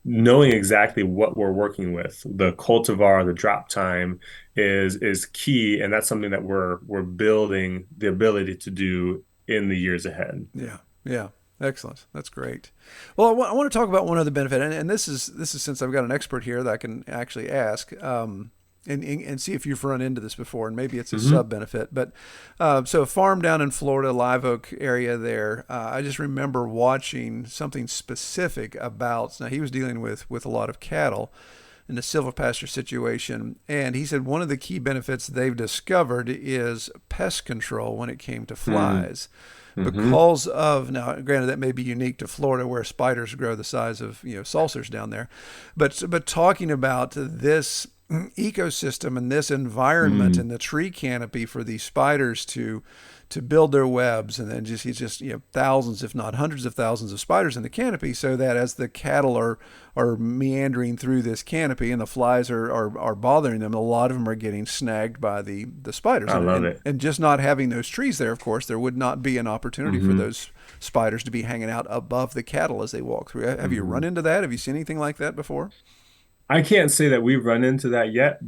knowing exactly what we're working with, the cultivar, the drop time is key, and that's something that we're building the ability to do in the years ahead. Yeah, yeah, excellent. That's great. Well, I want to talk about one other benefit, and this is since I've got an expert here that I can actually ask, and see if you've run into this before, and maybe it's a Hmm. sub benefit. But so a farm down in Florida, Live Oak area there, I just remember watching something specific about. Now he was dealing with a lot of cattle in the silvopasture situation. And he said one of the key benefits they've discovered is pest control when it came to flies. Hmm. Because of, now granted that may be unique to Florida where spiders grow the size of saucers down there, but talking about this ecosystem and this environment Mm. and the tree canopy for these spiders to build their webs, and then just thousands, if not hundreds of thousands of spiders in the canopy, so that as the cattle are meandering through this canopy and the flies are bothering them, a lot of them are getting snagged by the spiders, I and, love and it. and just not having those trees there, of course, there would not be an opportunity for Hmm. those spiders to be hanging out above the cattle as they walk through. Have you run Hmm. into that? Have you seen anything like that before? I can't say that we've run into that yet,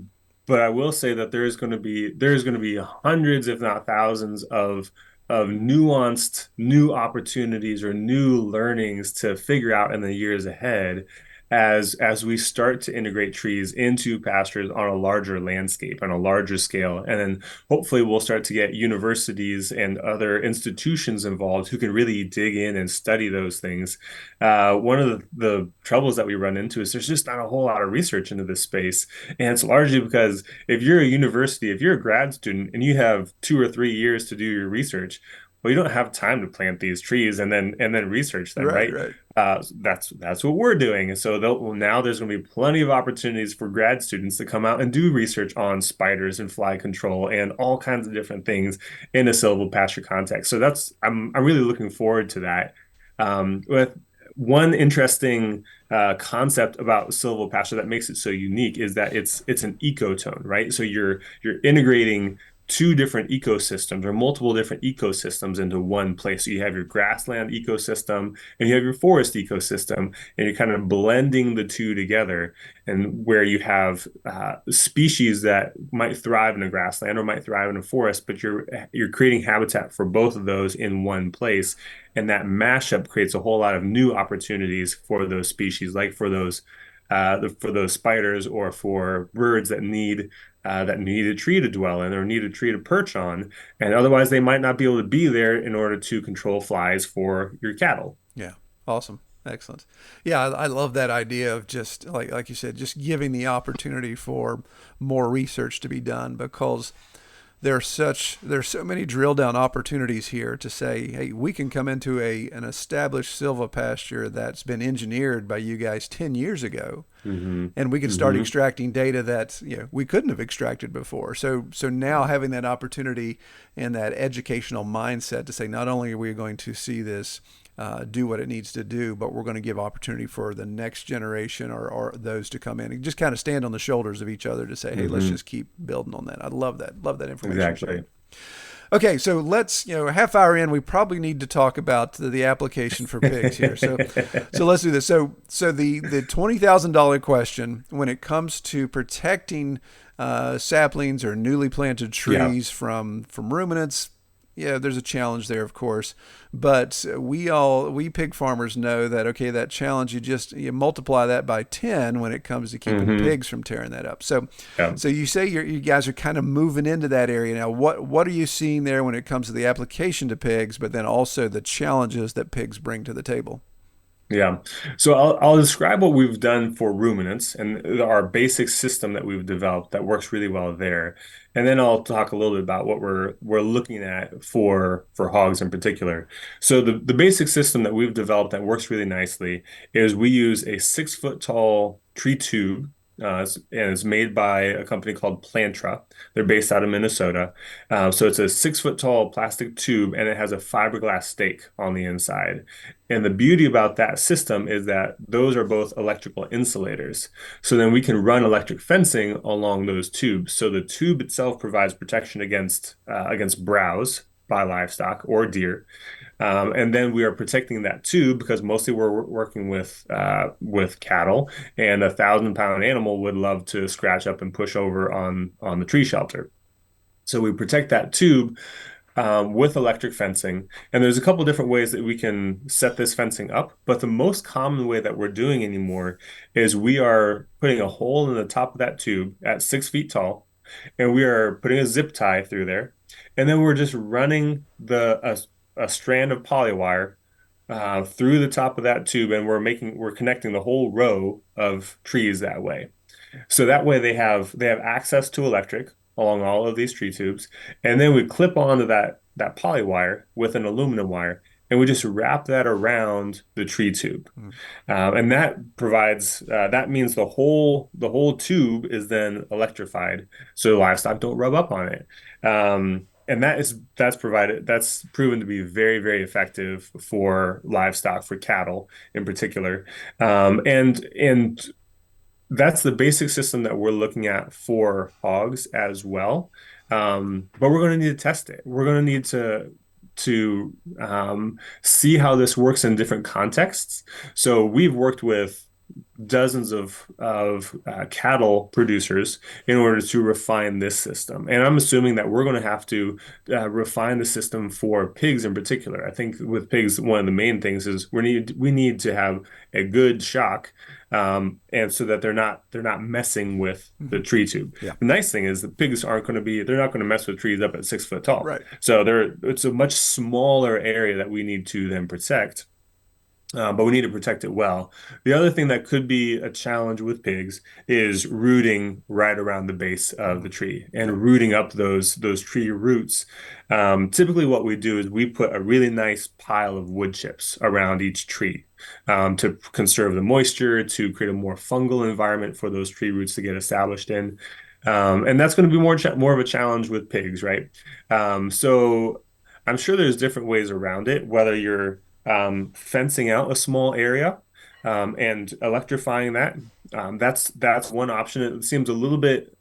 but I will say that there's going to be hundreds, if not thousands, of nuanced new opportunities or new learnings to figure out in the years ahead as we start to integrate trees into pastures on a larger landscape, on a larger scale. And then hopefully we'll start to get universities and other institutions involved who can really dig in and study those things. One of the troubles that we run into is there's just not a whole lot of research into this space. And it's largely because if you're a university, if you're a grad student and you have 2 or 3 years to do your research, well, you don't have time to plant these trees and then research them, Right, right? right. That's what we're doing. And so well, now there's going to be plenty of opportunities for grad students to come out and do research on spiders and fly control and all kinds of different things in a silvopasture context. So I'm really looking forward to that. With one interesting concept about silvopasture that makes it so unique is that it's an ecotone, right? So you're integrating two different ecosystems or multiple different ecosystems into one place. So you have your grassland ecosystem and you have your forest ecosystem, and you're kind of blending the two together. And where you have species that might thrive in a grassland or might thrive in a forest, but you're creating habitat for both of those in one place, and that mashup creates a whole lot of new opportunities for those species, like for those spiders or for birds that need a tree to dwell in or need a tree to perch on, and otherwise they might not be able to be there in order to control flies for your cattle. Yeah, awesome. Excellent. Yeah, I love that idea of just like you said, just giving the opportunity for more research to be done because there's so many drill down opportunities here to say, hey, we can come into an established silvopasture that's been engineered by you guys 10 years ago, Hmm. and we can start Hmm. extracting data that we couldn't have extracted before. So now having that opportunity and that educational mindset to say, not only are we going to see this do what it needs to do, but we're going to give opportunity for the next generation or those to come in and just kind of stand on the shoulders of each other to say, hey, let's Hmm. just keep building on that. I love that. Love that information sharing. Exactly. Okay, so let's, a half hour in, we probably need to talk about the application for pigs here. So let's do this. So the $20,000 question when it comes to protecting saplings or newly planted Yeah. trees from ruminants. Yeah, there's a challenge there, of course, but we pig farmers know that okay, that challenge you multiply that by 10 when it comes to keeping Hmm. pigs from tearing that up. So Yeah. so you say you guys are kind of moving into that area now. What are you seeing there when it comes to the application to pigs, but then also the challenges that pigs bring to the table? Yeah. So I'll describe what we've done for ruminants and our basic system that we've developed that works really well there. And then I'll talk a little bit about what we're looking at for hogs in particular. So the basic system that we've developed that works really nicely is we use a 6 foot tall tree tube. And it's made by a company called Plantra. They're based out of Minnesota. So it's a 6 foot tall plastic tube and it has a fiberglass stake on the inside. And the beauty about that system is that those are both electrical insulators. So then we can run electric fencing along those tubes. So the tube itself provides protection against browse by livestock or deer. And then we are protecting that tube because mostly we're working with cattle, and 1,000 pound animal would love to scratch up and push over on the tree shelter. So we protect that tube with electric fencing. And there's a couple different ways that we can set this fencing up. But the most common way that we're doing anymore is we are putting a hole in the top of that tube at 6 feet tall, and we are putting a zip tie through there. And then we're just running a strand of polywire through the top of that tube, and we're connecting the whole row of trees that way. So that way they have access to electric along all of these tree tubes, and then we clip onto that poly wire with an aluminum wire, and we just wrap that around the tree tube, Mm. and that means the whole tube is then electrified, so livestock don't rub up on it. And that's proven to be very, very effective for livestock, for cattle in particular. And that's the basic system that we're looking at for hogs as well. But we're going to need to test it. We're going to need to see how this works in different contexts. So we've worked with dozens of cattle producers in order to refine this system. And I'm assuming that we're going to have to refine the system for pigs in particular. I think with pigs, one of the main things is we need to have a good shock, and so that they're not messing with the Mhm. tree tube. Yeah. The nice thing is the pigs they're not going to mess with trees up at 6 foot tall. Right. So it's a much smaller area that we need to then protect. But we need to protect it well. The other thing that could be a challenge with pigs is rooting right around the base of the Mhm. tree Yeah. and rooting up those tree roots. Typically, what we do is we put a really nice pile of wood chips around each tree, to conserve the moisture, to create a more fungal environment for those tree roots to get established in. And that's going to be more of a challenge with pigs, right? So I'm sure there's different ways around it, whether you're fencing out a small area, and electrifying that. That's one option. It seems a little bit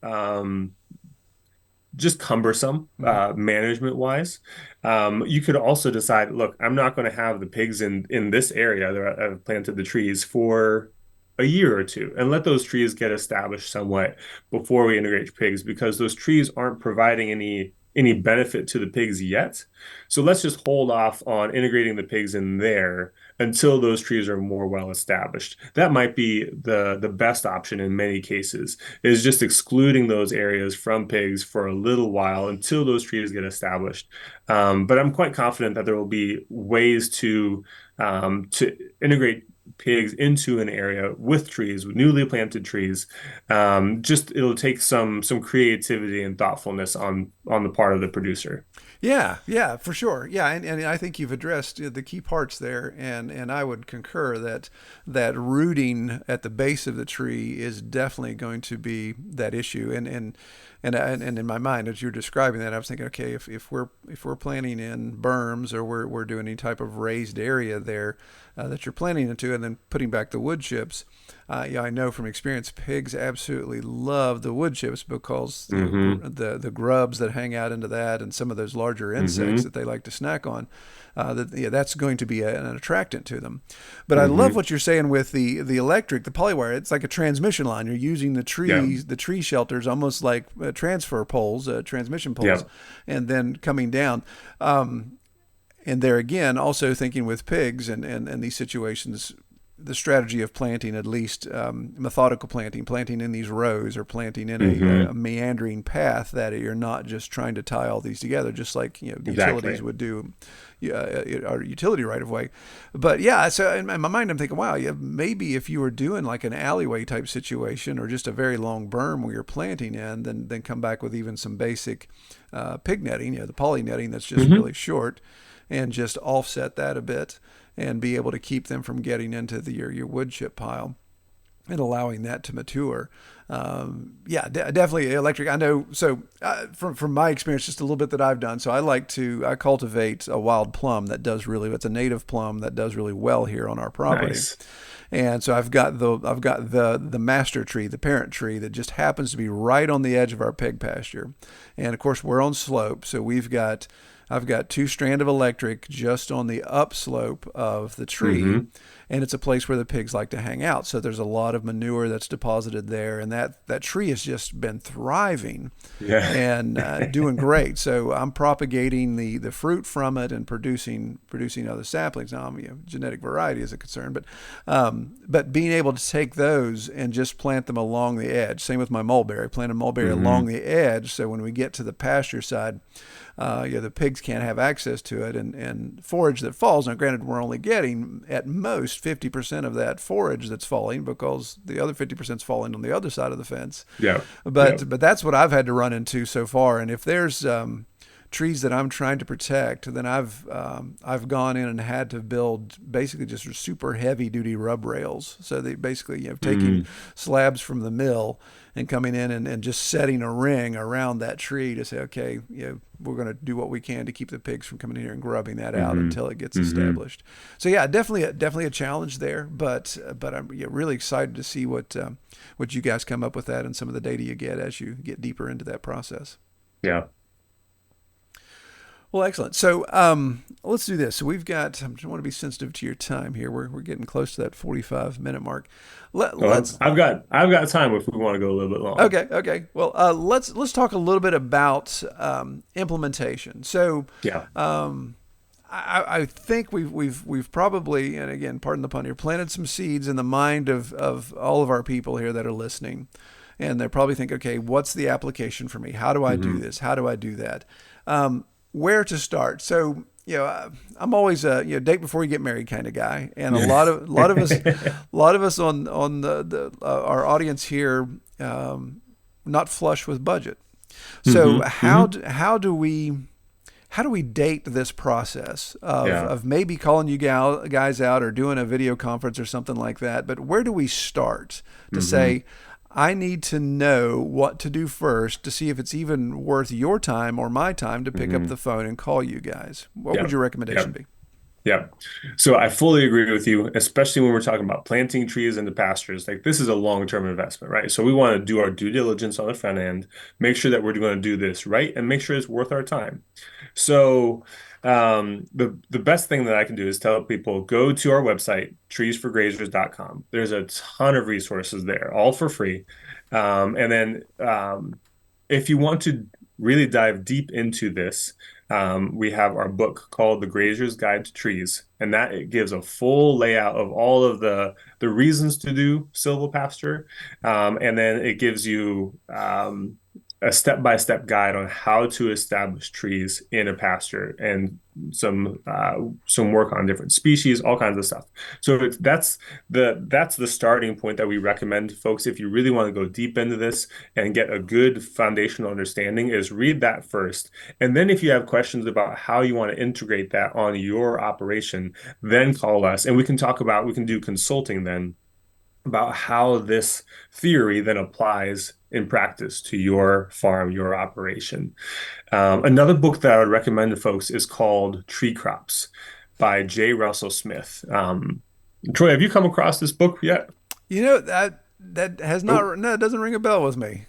just cumbersome, Mhm. management wise. You could also decide, look, I'm not going to have the pigs in this area that I've planted the trees for a year or two, and let those trees get established somewhat before we integrate pigs, because those trees aren't providing any benefit to the pigs yet. So let's just hold off on integrating the pigs in there until those trees are more well established. That might be the best option in many cases, is just excluding those areas from pigs for a little while until those trees get established. But I'm quite confident that there will be ways to integrate pigs into an area with trees, with newly planted trees. Just it'll take some creativity and thoughtfulness on the part of the producer. Yeah, yeah, for sure. Yeah, and I think you've addressed the key parts there, and I would concur that rooting at the base of the tree is definitely going to be that issue. And in my mind, as you're describing that, I was thinking, okay, if we're planting in berms, or we're doing any type of raised area there that you're planting into, and then putting back the wood chips. Yeah, I know from experience, pigs absolutely love the wood chips because the grubs that hang out into that, and some of those larger insects Hmm. that they like to snack on, that's going to be an attractant to them. But I love Hmm. what you're saying with the electric, the polywire. It's like a transmission line. You're using Yeah. the tree shelters, almost like transfer poles, transmission poles, Yeah. and then coming down. And there again, also thinking with pigs and these situations, the strategy of planting, at least methodical planting in these rows, or planting in a Hmm. meandering path, that you're not just trying to tie all these together, just like utilities Exactly. would do, our utility right of way. But yeah, so in my mind, I'm thinking, wow, yeah, maybe if you were doing like an alleyway type situation, or just a very long berm where you're planting in, then come back with even some basic pig netting, the poly netting that's just Hmm. really short, and just offset that a bit, and be able to keep them from getting into your wood chip pile, and allowing that to mature. Yeah, definitely electric. I know. So from my experience, just a little bit that I've done. So I cultivate a wild plum that does really. It's a native plum that does really well here on our property. Nice. And so I've got the master tree, the parent tree, that just happens to be right on the edge of our pig pasture. And of course we're on slope, so I've got two strand of electric just on the upslope of the tree, Hmm. and it's a place where the pigs like to hang out. So there's a lot of manure that's deposited there, and that tree has just been thriving Yeah. and doing great. So I'm propagating the fruit from it, and producing other saplings. Now, genetic variety is a concern, but being able to take those and just plant them along the edge. Same with my mulberry. Planted mulberry along Hmm. the edge, so when we get to the pasture side, the pigs can't have access to it, and forage that falls. Now, granted, we're only getting at most 50% of that forage that's falling, because the other 50% is falling on the other side of the fence. Yeah. Yeah. But that's what I've had to run into so far. And if there's trees that I'm trying to protect, then I've gone in and had to build basically just super heavy duty rub rails. So they basically, taking Mm. slabs from the mill and coming in and just setting a ring around that tree to say, okay, we're going to do what we can to keep the pigs from coming in here and grubbing that out Hmm. until it gets Hmm. established. So yeah, definitely a challenge there, but I'm really excited to see what you guys come up with that, and some of the data you get as you get deeper into that process. Yeah. Well, excellent. So let's do this. So we've got. I want to be sensitive to your time here. We're getting close to that 45-minute mark. Well, Let's. I've got time if we want to go a little bit long. Okay. Okay. Well, let's talk a little bit about implementation. So Yeah. I think we've probably, and again, pardon the pun here, planted some seeds in the mind of all of our people here that are listening, and they're probably thinking, okay, what's the application for me? How do I do Hmm. this? How do I do that? Where to start? So I'm always a date before you get married kind of guy, and a Yeah. lot of us on the our audience here, not flush with budget. So Hmm. Hmm. how do we date this process Yeah. of maybe calling you guys out, or doing a video conference or something like that? But where do we start to Hmm. say, I need to know what to do first to see if it's even worth your time or my time to pick up Hmm. the phone and call you guys? What would Yeah. your Yeah. recommendation be? Yeah. So I fully agree with you, especially when we're talking about planting trees into pastures. Like this is a long-term investment, right? So we want to do our due diligence on the front end, make sure that we're going to do this right, and make sure it's worth our time. So the best thing that I can do is tell people go to our website, treesforgrazers.com. There's a ton of resources there, all for free. And then if you want to really dive deep into this, we have our book called The Grazier's Guide to Trees, and that it gives a full layout of all of the reasons to do silvopasture, and then it gives you a step-by-step guide on how to establish trees in a pasture and some work on different species, all kinds of stuff. So that's the starting point that we recommend folks if you really want to go deep into this and get a good foundational understanding is read that first. And then if you have questions about how you want to integrate that on your operation, then call us and we can do consulting then about how this theory then applies in practice to your farm, your operation. Another book that I would recommend to folks is called Tree Crops by J. Russell Smith. Troy, have you come across this book yet? That has not. No, it doesn't ring a bell with me.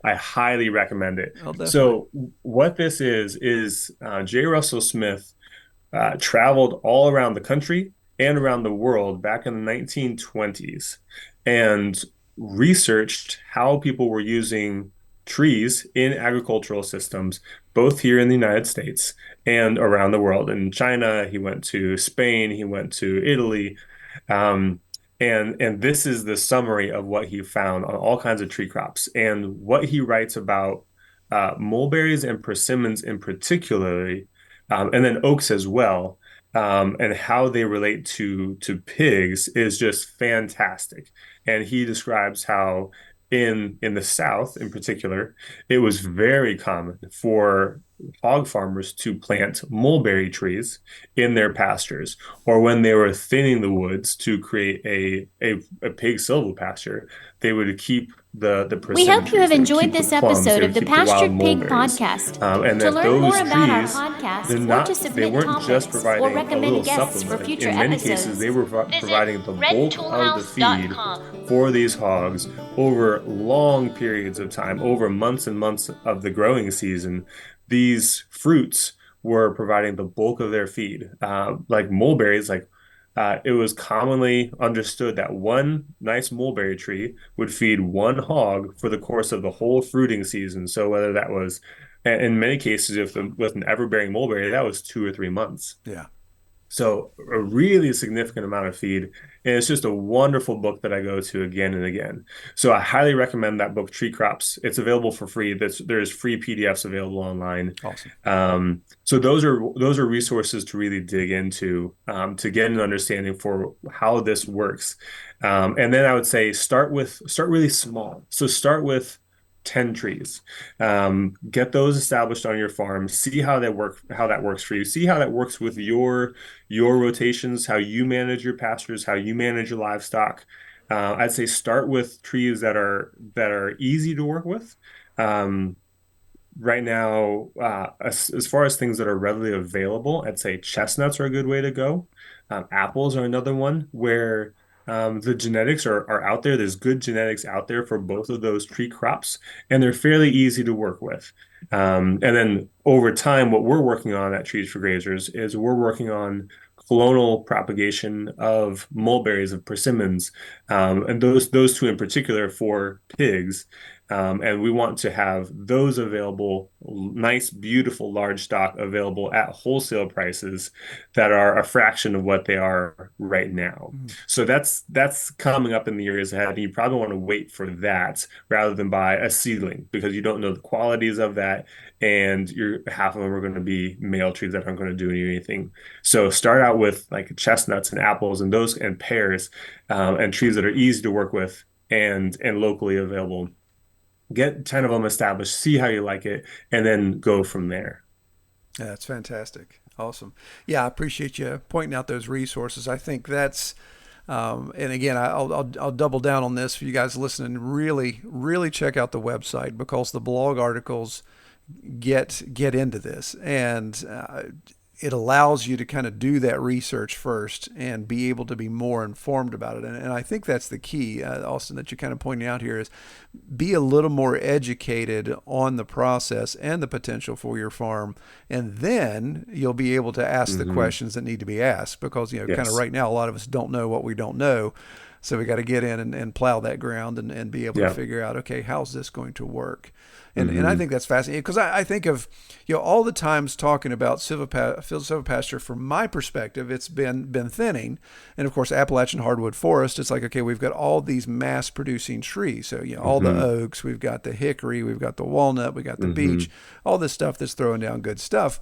I highly recommend it. Oh, definitely. So what this is J. Russell Smith traveled all around the country and around the world back in the 1920s and researched how people were using trees in agricultural systems, both here in the United States and around the world. In China, he went to Spain, he went to Italy. Um, and this is the summary of what he found on all kinds of tree crops. And what he writes about mulberries and persimmons in particularly, and then oaks as well, and how they relate to pigs is just fantastic. And he describes how in the South in particular, it was very common for hog farmers to plant mulberry trees in their pastures, or when they were thinning the woods to create a pig silvopasture, they would keep the We persimmon hope you trees, have they would enjoyed keep the this plums, they episode would of the keep the wild Pastured Pig mulberries. Podcast. And To that learn more those about our trees, podcast or to they submit weren't just topics or providing a recommend little guests for supplement. future In many episodes, cases, they were visit providing the bulk of the feed redtoolhouse.com. for these hogs over long periods of time, over months and months of the growing season. These fruits were providing the bulk of their feed. Like mulberries, it was commonly understood that one nice mulberry tree would feed one hog for the course of the whole fruiting season. So whether that was, in many cases, if with an ever-bearing mulberry, that was 2 or 3 months. Yeah. So a really significant amount of feed. And it's just a wonderful book that I go to again and again. So I highly recommend that book, Tree Crops. It's available for free. There's free PDFs available online. Awesome. So those are resources to really dig into to get an understanding for how this works. And then I would say start really small. So start with 10 trees. Get those established on your farm. See how that works for you. See how that works with your rotations, how you manage your pastures, how you manage your livestock. I'd say start with trees that are easy to work with. Right now, as far as things that are readily available, I'd say chestnuts are a good way to go. Apples are another one where the genetics are out there. There's good genetics out there for both of those tree crops, and they're fairly easy to work with. And then over time, what we're working on at Trees for Grazers is we're working on clonal propagation of mulberries, of persimmons, and those two in particular for pigs. And we want to have those available, nice, beautiful, large stock available at wholesale prices that are a fraction of what they are right now. So that's coming up in the years ahead. And you probably want to wait for that rather than buy a seedling because you don't know the qualities of that. And half of them are going to be male trees that aren't going to do anything. So start out with like chestnuts and apples and those and pears and trees that are easy to work with and locally available. Get 10 of them established, see how you like it, and then go from there. Yeah, that's fantastic. Awesome. Yeah, I appreciate you pointing out those resources. I think that's, and again, I'll double down on this for you guys listening. Really, really check out the website because the blog articles get into this, and it allows you to kind of do that research first and be able to be more informed about it. And I think that's the key, Austin, that you're kind of pointing out here is be a little more educated on the process and the potential for your farm. And then you'll be able to ask the questions that need to be asked because, kind of right now, a lot of us don't know what we don't know. So we got to get in and plow that ground and be able to figure out, okay, how's this going to work? And I think that's fascinating because I think of, all the times talking about silvopasture, from my perspective, it's been thinning. And of course, Appalachian hardwood forest, it's like, okay, we've got all these mass producing trees. So, all the oaks, we've got the hickory, we've got the walnut, we got the beech, all this stuff that's throwing down good stuff.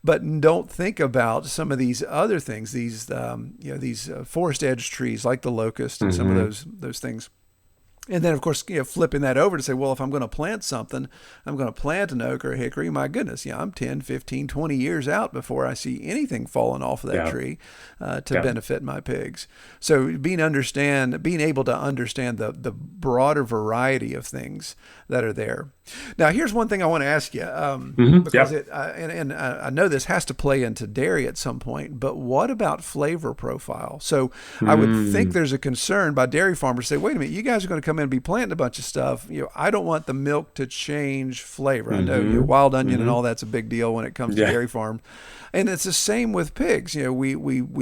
But don't think about some of these other things, these forest edge trees like the locust and some of those things. And then, of course, flipping that over to say, well, if I'm going to plant something, I'm going to plant an oak or a hickory. My goodness, I'm 10, 15, 20 years out before I see anything falling off of that tree to benefit my pigs. So being able to understand the broader variety of things that are there. Now, here's one thing I want to ask you, because I know this has to play into dairy at some point, but what about flavor profile? So I would think there's a concern by dairy farmers say, wait a minute, you guys are going to come in and be planting a bunch of stuff. I don't want the milk to change flavor. I know wild onion and all that's a big deal when it comes to dairy farms. And it's the same with pigs. We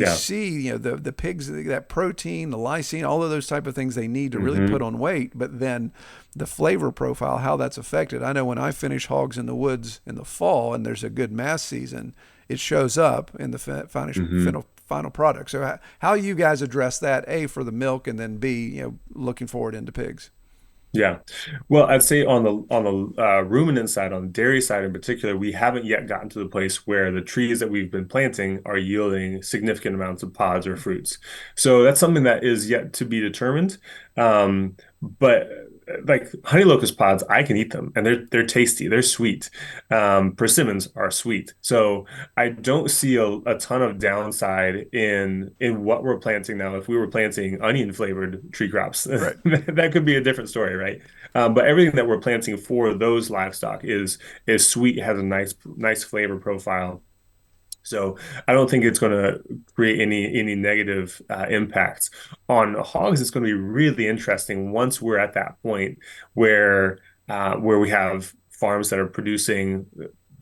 see, the pigs, that protein, the lysine, all of those type of things they need to really put on weight. But then the flavor profile, how that's affected. I know when I finish hogs in the woods in the fall and there's a good mass season, it shows up in the final product. So how you guys address that, A, for the milk, and then B, looking forward into pigs? Yeah. Well, I'd say on the ruminant side, on the dairy side in particular, we haven't yet gotten to the place where the trees that we've been planting are yielding significant amounts of pods or fruits. So that's something that is yet to be determined. But like honey locust pods, I can eat them, and they're tasty, they're sweet. Persimmons are sweet, so I don't see a ton of downside in what we're planting now. If we were planting onion flavored tree crops, right, that could be a different story, right? But everything that we're planting for those livestock is sweet, has a nice flavor profile. So I don't think it's going to create any negative impacts. On hogs, it's going to be really interesting once we're at that point where we have farms that are producing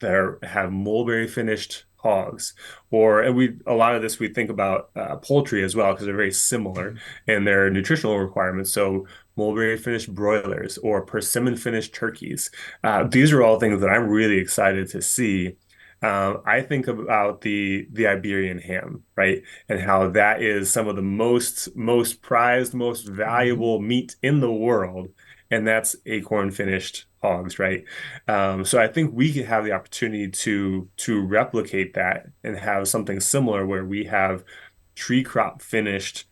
have mulberry finished hogs, and a lot of this we think about poultry as well because they're very similar in their nutritional requirements. So mulberry finished broilers or persimmon finished turkeys. These are all things that I'm really excited to see. I think about the Iberian ham, right? And how that is some of the most prized, most valuable meat in the world. And that's acorn finished hogs, right? So I think we could have the opportunity to replicate that and have something similar where we have tree crop finished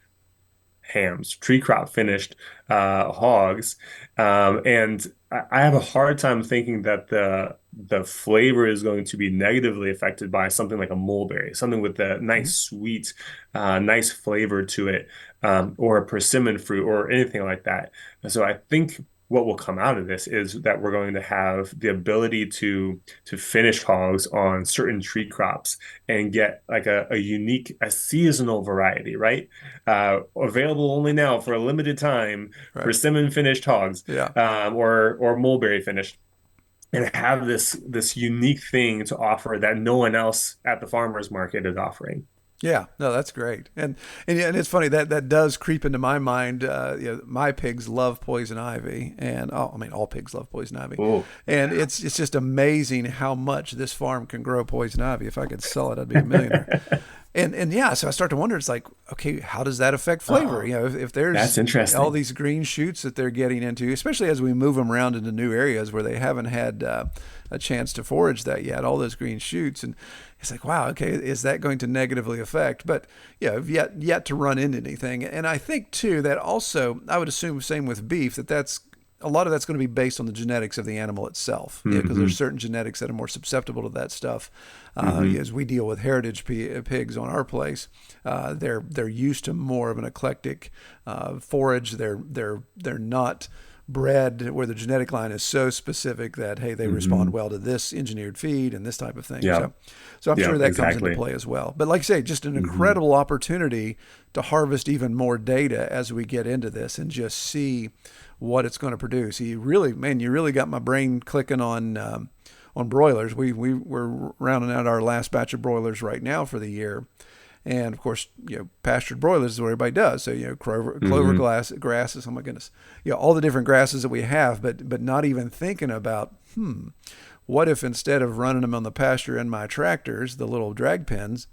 hams, tree crop finished hogs. And I have a hard time thinking that the flavor is going to be negatively affected by something like a mulberry, something with a nice sweet, nice flavor to it, or a persimmon fruit or anything like that. And so I think what will come out of this is that we're going to have the ability to finish hogs on certain tree crops and get like a unique, a seasonal variety, right? Available only now for a limited time, right. Persimmon finished hogs, or mulberry finished, and have this unique thing to offer that no one else at the farmer's market is offering. Yeah, no, that's great, and it's funny that does creep into my mind. My pigs love poison ivy, and all pigs love poison ivy. Ooh. And it's just amazing how much this farm can grow poison ivy. If I could sell it, I'd be a millionaire. And so I start to wonder. It's like, okay, how does that affect flavor? If there's that's interesting. All these green shoots that they're getting into, especially as we move them around into new areas where they haven't had a chance to forage that yet. All those green shoots, and it's like, wow, okay, is that going to negatively affect? But yet to run into anything. And I think too that also I would assume same with beef that's a lot of that's going to be based on the genetics of the animal itself, because there's certain genetics that are more susceptible to that stuff. As we deal with heritage pigs on our place, they're used to more of an eclectic forage. They're not bred where the genetic line is so specific that they respond well to this engineered feed and this type of thing. So I'm sure that comes into play as well. But like I say, just an incredible opportunity to harvest even more data as we get into this and just see what it's going to produce. You really got my brain clicking on broilers. We're rounding out our last batch of broilers right now for the year. And of course, pastured broilers is what everybody does. So, clover grasses, oh my goodness, all the different grasses that we have, but not even thinking about what if instead of running them on the pasture in my tractors, the little drag pens,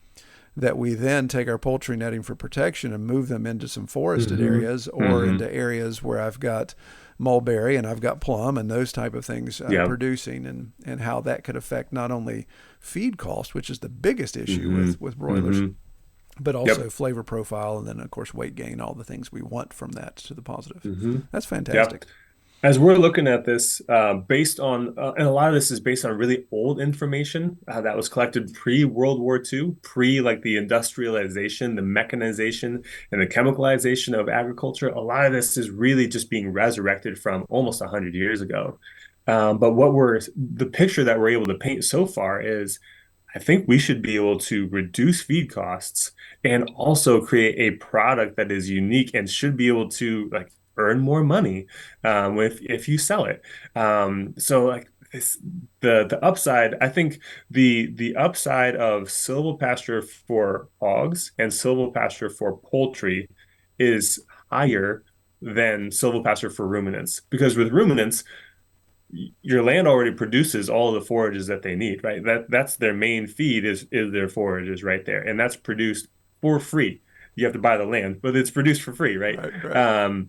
that we then take our poultry netting for protection and move them into some forested Hmm. areas or Hmm. into areas where I've got mulberry and I've got plum and those type of things Yeah. producing, and how that could affect not only feed cost, which is the biggest issue Hmm. with broilers, Hmm. but also Yep. flavor profile, and then of course weight gain, all the things we want from that to the positive. Hmm. That's Yep. fantastic. As we're looking at this, based on, and a lot of this is based on really old information that was collected pre-World War II, pre like the industrialization, the mechanization, and the chemicalization of agriculture. A lot of this is really just being resurrected from almost 100 years ago. But the picture that we're able to paint so far is I think we should be able to reduce feed costs and also create a product that is unique and should be able to like earn more money if you sell it. So like this, the upside, I think the upside of silvopasture for hogs and silvopasture for poultry is higher than silvopasture for ruminants because with ruminants your land already produces all the forages that they need, right? That's their main feed is their forages right there, and that's produced for free. You have to buy the land, but it's produced for free, right? Right, right.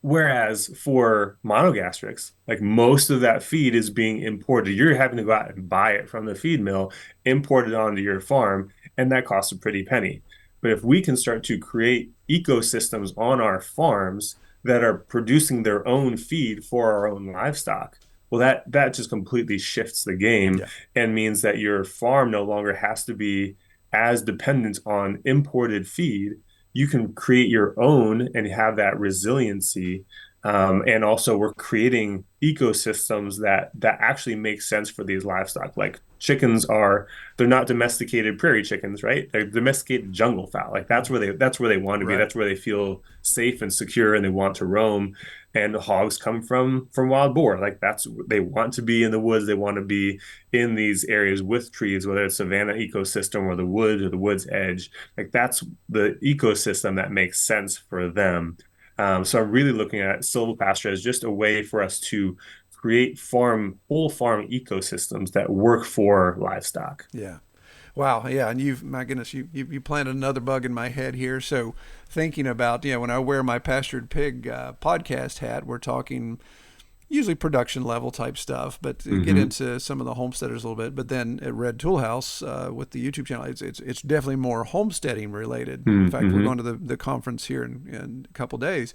Whereas for monogastrics, like most of that feed is being imported. You're having to go out and buy it from the feed mill, import it onto your farm, and that costs a pretty penny. But if we can start to create ecosystems on our farms that are producing their own feed for our own livestock, well, that just completely shifts the game Yeah. and means that your farm no longer has to be as dependent on imported feed. You can create your own and have that resiliency. And also, we're creating ecosystems that actually make sense for these livestock. Like chickens are, they're not domesticated prairie chickens, right? They're domesticated jungle fowl. Like that's where they want to be. Right. That's where they feel safe and secure, and they want to roam. And the hogs come from wild boar. Like that's they want to be in the woods. They want to be in these areas with trees, whether it's savanna ecosystem or the woods or the woods edge. Like that's the ecosystem that makes sense for them. So I'm really looking at silvopasture as just a way for us to create whole farm ecosystems that work for livestock. Yeah. Wow. Yeah. And my goodness, you planted another bug in my head here. So thinking about, when I wear my Pastured Pig podcast hat, we're talking usually production level type stuff, but to get Hmm. into some of the homesteaders a little bit. But then at Red Tool House with the YouTube channel, it's definitely more homesteading related. In fact, we're Hmm. going to the conference here in a couple days.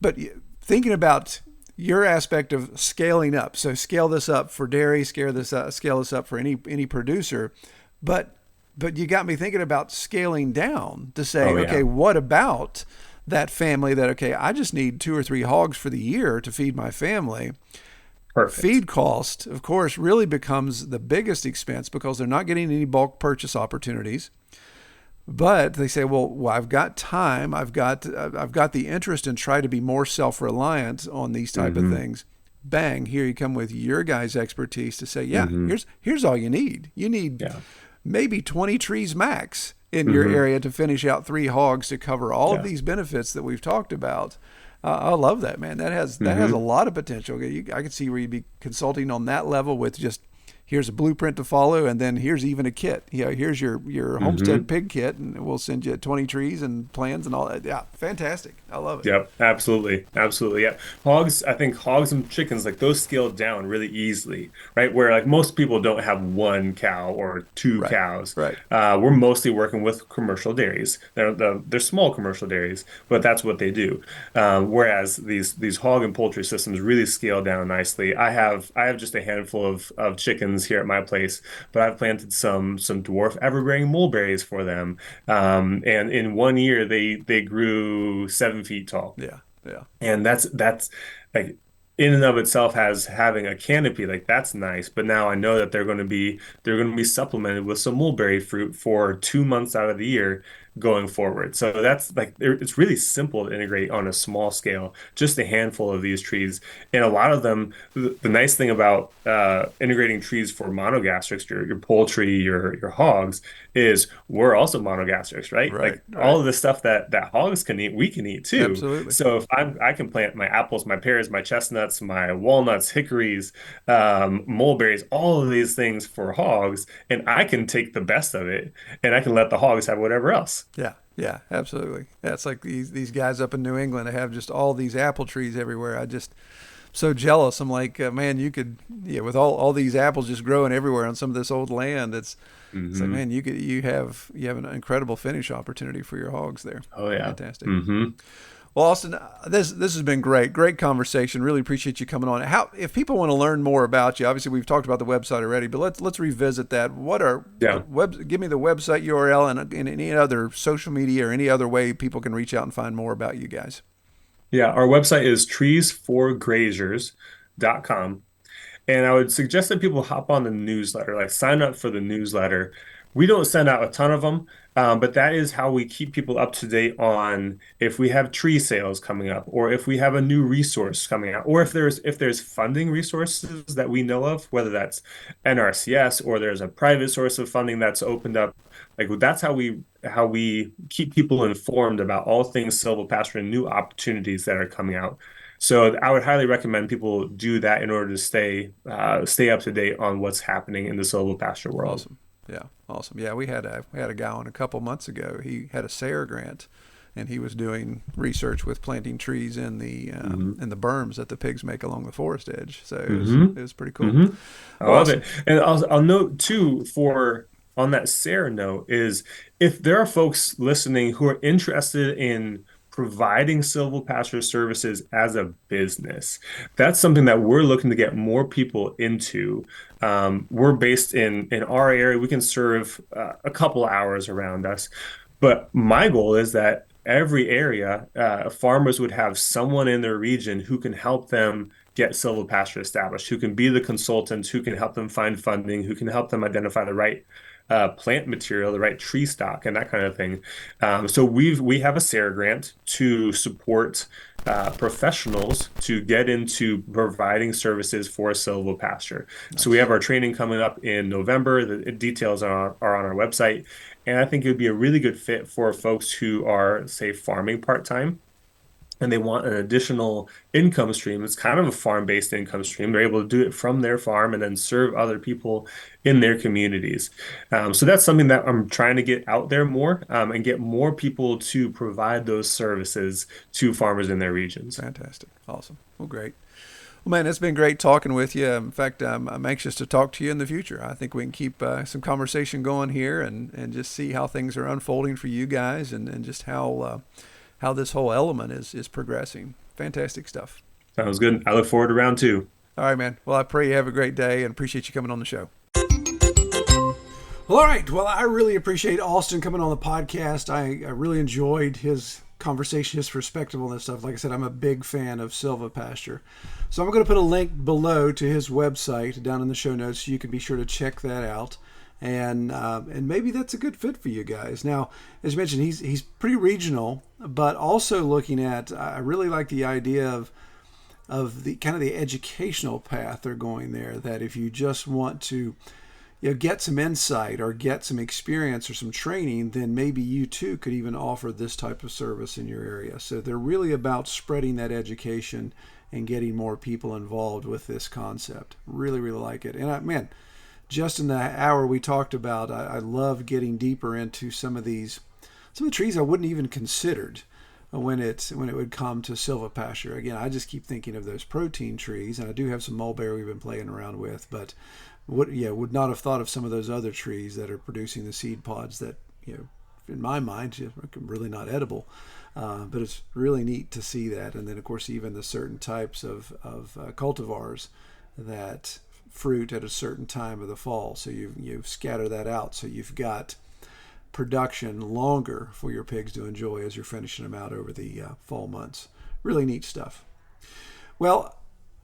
But thinking about your aspect of scaling up, so scale this up for dairy, scale this up for any producer, but you got me thinking about scaling down to say, Oh okay, yeah. what about that family that, okay, I just need 2 or 3 hogs for the year to feed my family. Perfect. Feed cost, of course, really becomes the biggest expense because they're not getting any bulk purchase opportunities. But they say, well, I've got time, I've got the interest in try to be more self-reliant on these type of Hmm. things. Bang! Here you come with your guys' expertise to say, yeah, Hmm. here's all you need. You need Yeah. maybe 20 trees max in your Hmm. area to finish out 3 hogs to cover all of Yeah. these benefits that we've talked about. I love that, man. That has a Hmm. lot of potential. I could see where you'd be consulting on that level with just here's a blueprint to follow, and then here's even a kit. Here's your homestead Hmm. pig kit, and we'll send you 20 trees and plans and all that. Yeah, fantastic. I love it. Yep, absolutely. Absolutely. Yeah. I think hogs and chickens, like those scale down really easily, right? Where like most people don't have one cow or two Right, cows. right. We're mostly working with commercial dairies. They're small commercial dairies, but that's what they do. Whereas these hog and poultry systems really scale down nicely. I have just a handful of chickens here at my place, but I've planted some dwarf evergreen mulberries for them. And in one year they grew 7 feet tall. Yeah, yeah, And that's like in and of itself has having a canopy, like that's nice. But now I know that they're going to be supplemented with some mulberry fruit for 2 months out of the year. going forward. So that's like it's really simple to integrate on a small scale, just a handful of these trees. And a lot of them, the nice thing about integrating trees for monogastrics, your poultry, your hogs, is we're also monogastrics, right? Right, Like right. all of the stuff that hogs can eat, we can eat too. Absolutely. So if I can plant my apples, my pears, my chestnuts, my walnuts, hickories, mulberries, all of these things for hogs, and I can take the best of it, and I can let the hogs have whatever else. Yeah, yeah, absolutely. Yeah, it's like these guys up in New England. They have just all these apple trees everywhere. I just so jealous. I'm like, man, you could, yeah, with all these apples just growing everywhere on some of this old land. It's like, Hmm. man, you have an incredible finish opportunity for your hogs there. Oh yeah. Fantastic. Hmm. Well, Austin, this has been great. Great conversation. Really appreciate you coming on. How if people want to learn more about you, obviously we've talked about the website already, but let's revisit that. What are Yeah. give me the website URL and any other social media or any other way people can reach out and find more about you guys. Yeah. Our website is treesforgrazers.com. And I would suggest that people hop on the newsletter, like sign up for the newsletter. We don't send out a ton of them, but that is how we keep people up to date on if we have tree sales coming up, or if we have a new resource coming out, or if there's funding resources that we know of, whether that's NRCS or there's a private source of funding that's opened up. Like that's how we keep people informed about all things silvopasture and new opportunities that are coming out. So I would highly recommend people do that in order to stay up to date on what's happening in the silvopasture world. Awesome. Yeah, awesome. Yeah, we had a guy on a couple months ago. He had a SARE grant, and he was doing research with planting trees Hmm. in the berms that the pigs make along the forest edge. So Hmm. it was pretty cool. hmm I Well, love awesome. it. And I'll note too, for on that Sarah note, is if there are folks listening who are interested in providing silvopasture services as a business, that's something that we're looking to get more people into. We're based in our area. We can serve a couple hours around us. But my goal is that every area, farmers would have someone in their region who can help them get silvopasture established, who can be the consultants, who can help them find funding, who can help them identify the right plant material, the right tree stock, and that kind of thing. So we have a SARE grant to support professionals to get into providing services for silvopasture. So we Nice. have our training coming up in November. The details are on our website, and I think it would be a really good fit for folks who are, say, farming part-time and they want an additional income stream. It's kind of a farm-based income stream. They're able to do it from their farm and then serve other people in their communities. So that's something that I'm trying to get out there more, and get more people to provide those services to farmers in their regions. Fantastic. Awesome. Well, great. Well, man, it's been great talking with you. In fact, I'm anxious to talk to you in the future. I think we can keep some conversation going here and just see how things are unfolding for you guys and just how this whole element is progressing. Fantastic stuff. Sounds good. I look forward to round two. All right, man. Well, I pray you have a great day and appreciate you coming on the show. Well, all right. Well, I really appreciate Austin coming on the podcast. I really enjoyed his conversation, his perspective on this stuff. Like I said, I'm a big fan of Silvopasture. So I'm going to put a link below to his website down in the show notes so you can be sure to check that out. And maybe that's a good fit for you guys. Now, as you mentioned, he's pretty regional, but also looking at, I really like the idea of the kind of the educational path they're going there, that if you just want to get some insight or get some experience or some training, then maybe you too could even offer this type of service in your area. So they're really about spreading that education and getting more people involved with this concept. Really, really like it. And man, just in the hour we talked about, I love getting deeper into some of the trees I wouldn't even considered when it would come to silvopasture. Again, I just keep thinking of those protein trees, and I do have some mulberry we've been playing around with, but would not have thought of some of those other trees that are producing the seed pods that, in my mind, are really not edible. But it's really neat to see that. And then, of course, even the certain types of cultivars that fruit at a certain time of the fall. So you scatter that out. So you've got production longer for your pigs to enjoy as you're finishing them out over the fall months. Really neat stuff. Well,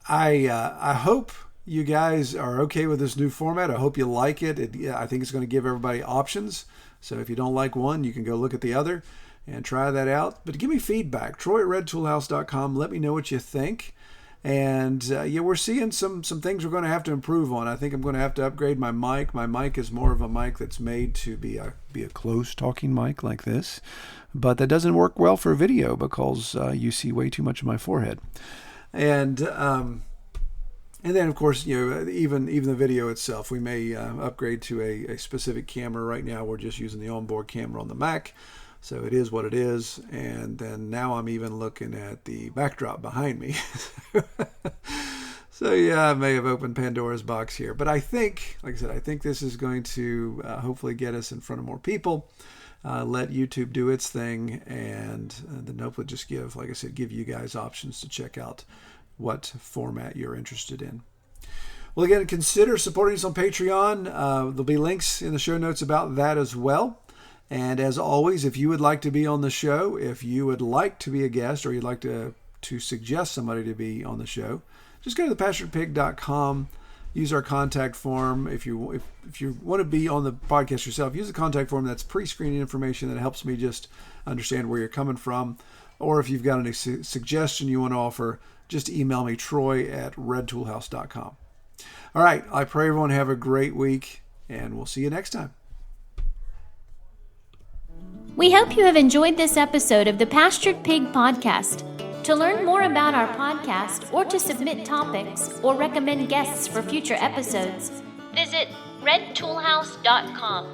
I hope you guys are okay with this new format. I hope you like it. I think it's going to give everybody options So if you don't like one, you can go look at the other and try that out. But give me feedback. Troy@redtoolhouse.com. Let me know what you think. And we're seeing some things we're going to have to improve on. I think I'm going to have to upgrade my mic. My mic is more of a mic that's made to be a close talking mic like this. But that doesn't work well for video because you see way too much of my forehead. And then, of course, even the video itself, we may upgrade to a specific camera. Right now, we're just using the onboard camera on the Mac. So it is what it is. And then now I'm even looking at the backdrop behind me. So yeah, I may have opened Pandora's box here. But I think, like I said, I think this is going to hopefully get us in front of more people. Let YouTube do its thing. And then hopefully just give you guys options to check out what format you're interested in. Well, again, consider supporting us on Patreon. There'll be links in the show notes about that as well. And as always, if you would like to be on the show, if you would like to be a guest, or you'd like to suggest somebody to be on the show, just go to thepasturedpig.com, use our contact form. If you want to be on the podcast yourself, use the contact form. That's pre-screening information that helps me just understand where you're coming from. Or if you've got any suggestion you want to offer, just email me, troy@redtoolhouse.com. All right, I pray everyone have a great week, and we'll see you next time. We hope you have enjoyed this episode of the Pastured Pig Podcast. To learn more about our podcast, or to submit topics, or recommend guests for future episodes, visit redtoolhouse.com.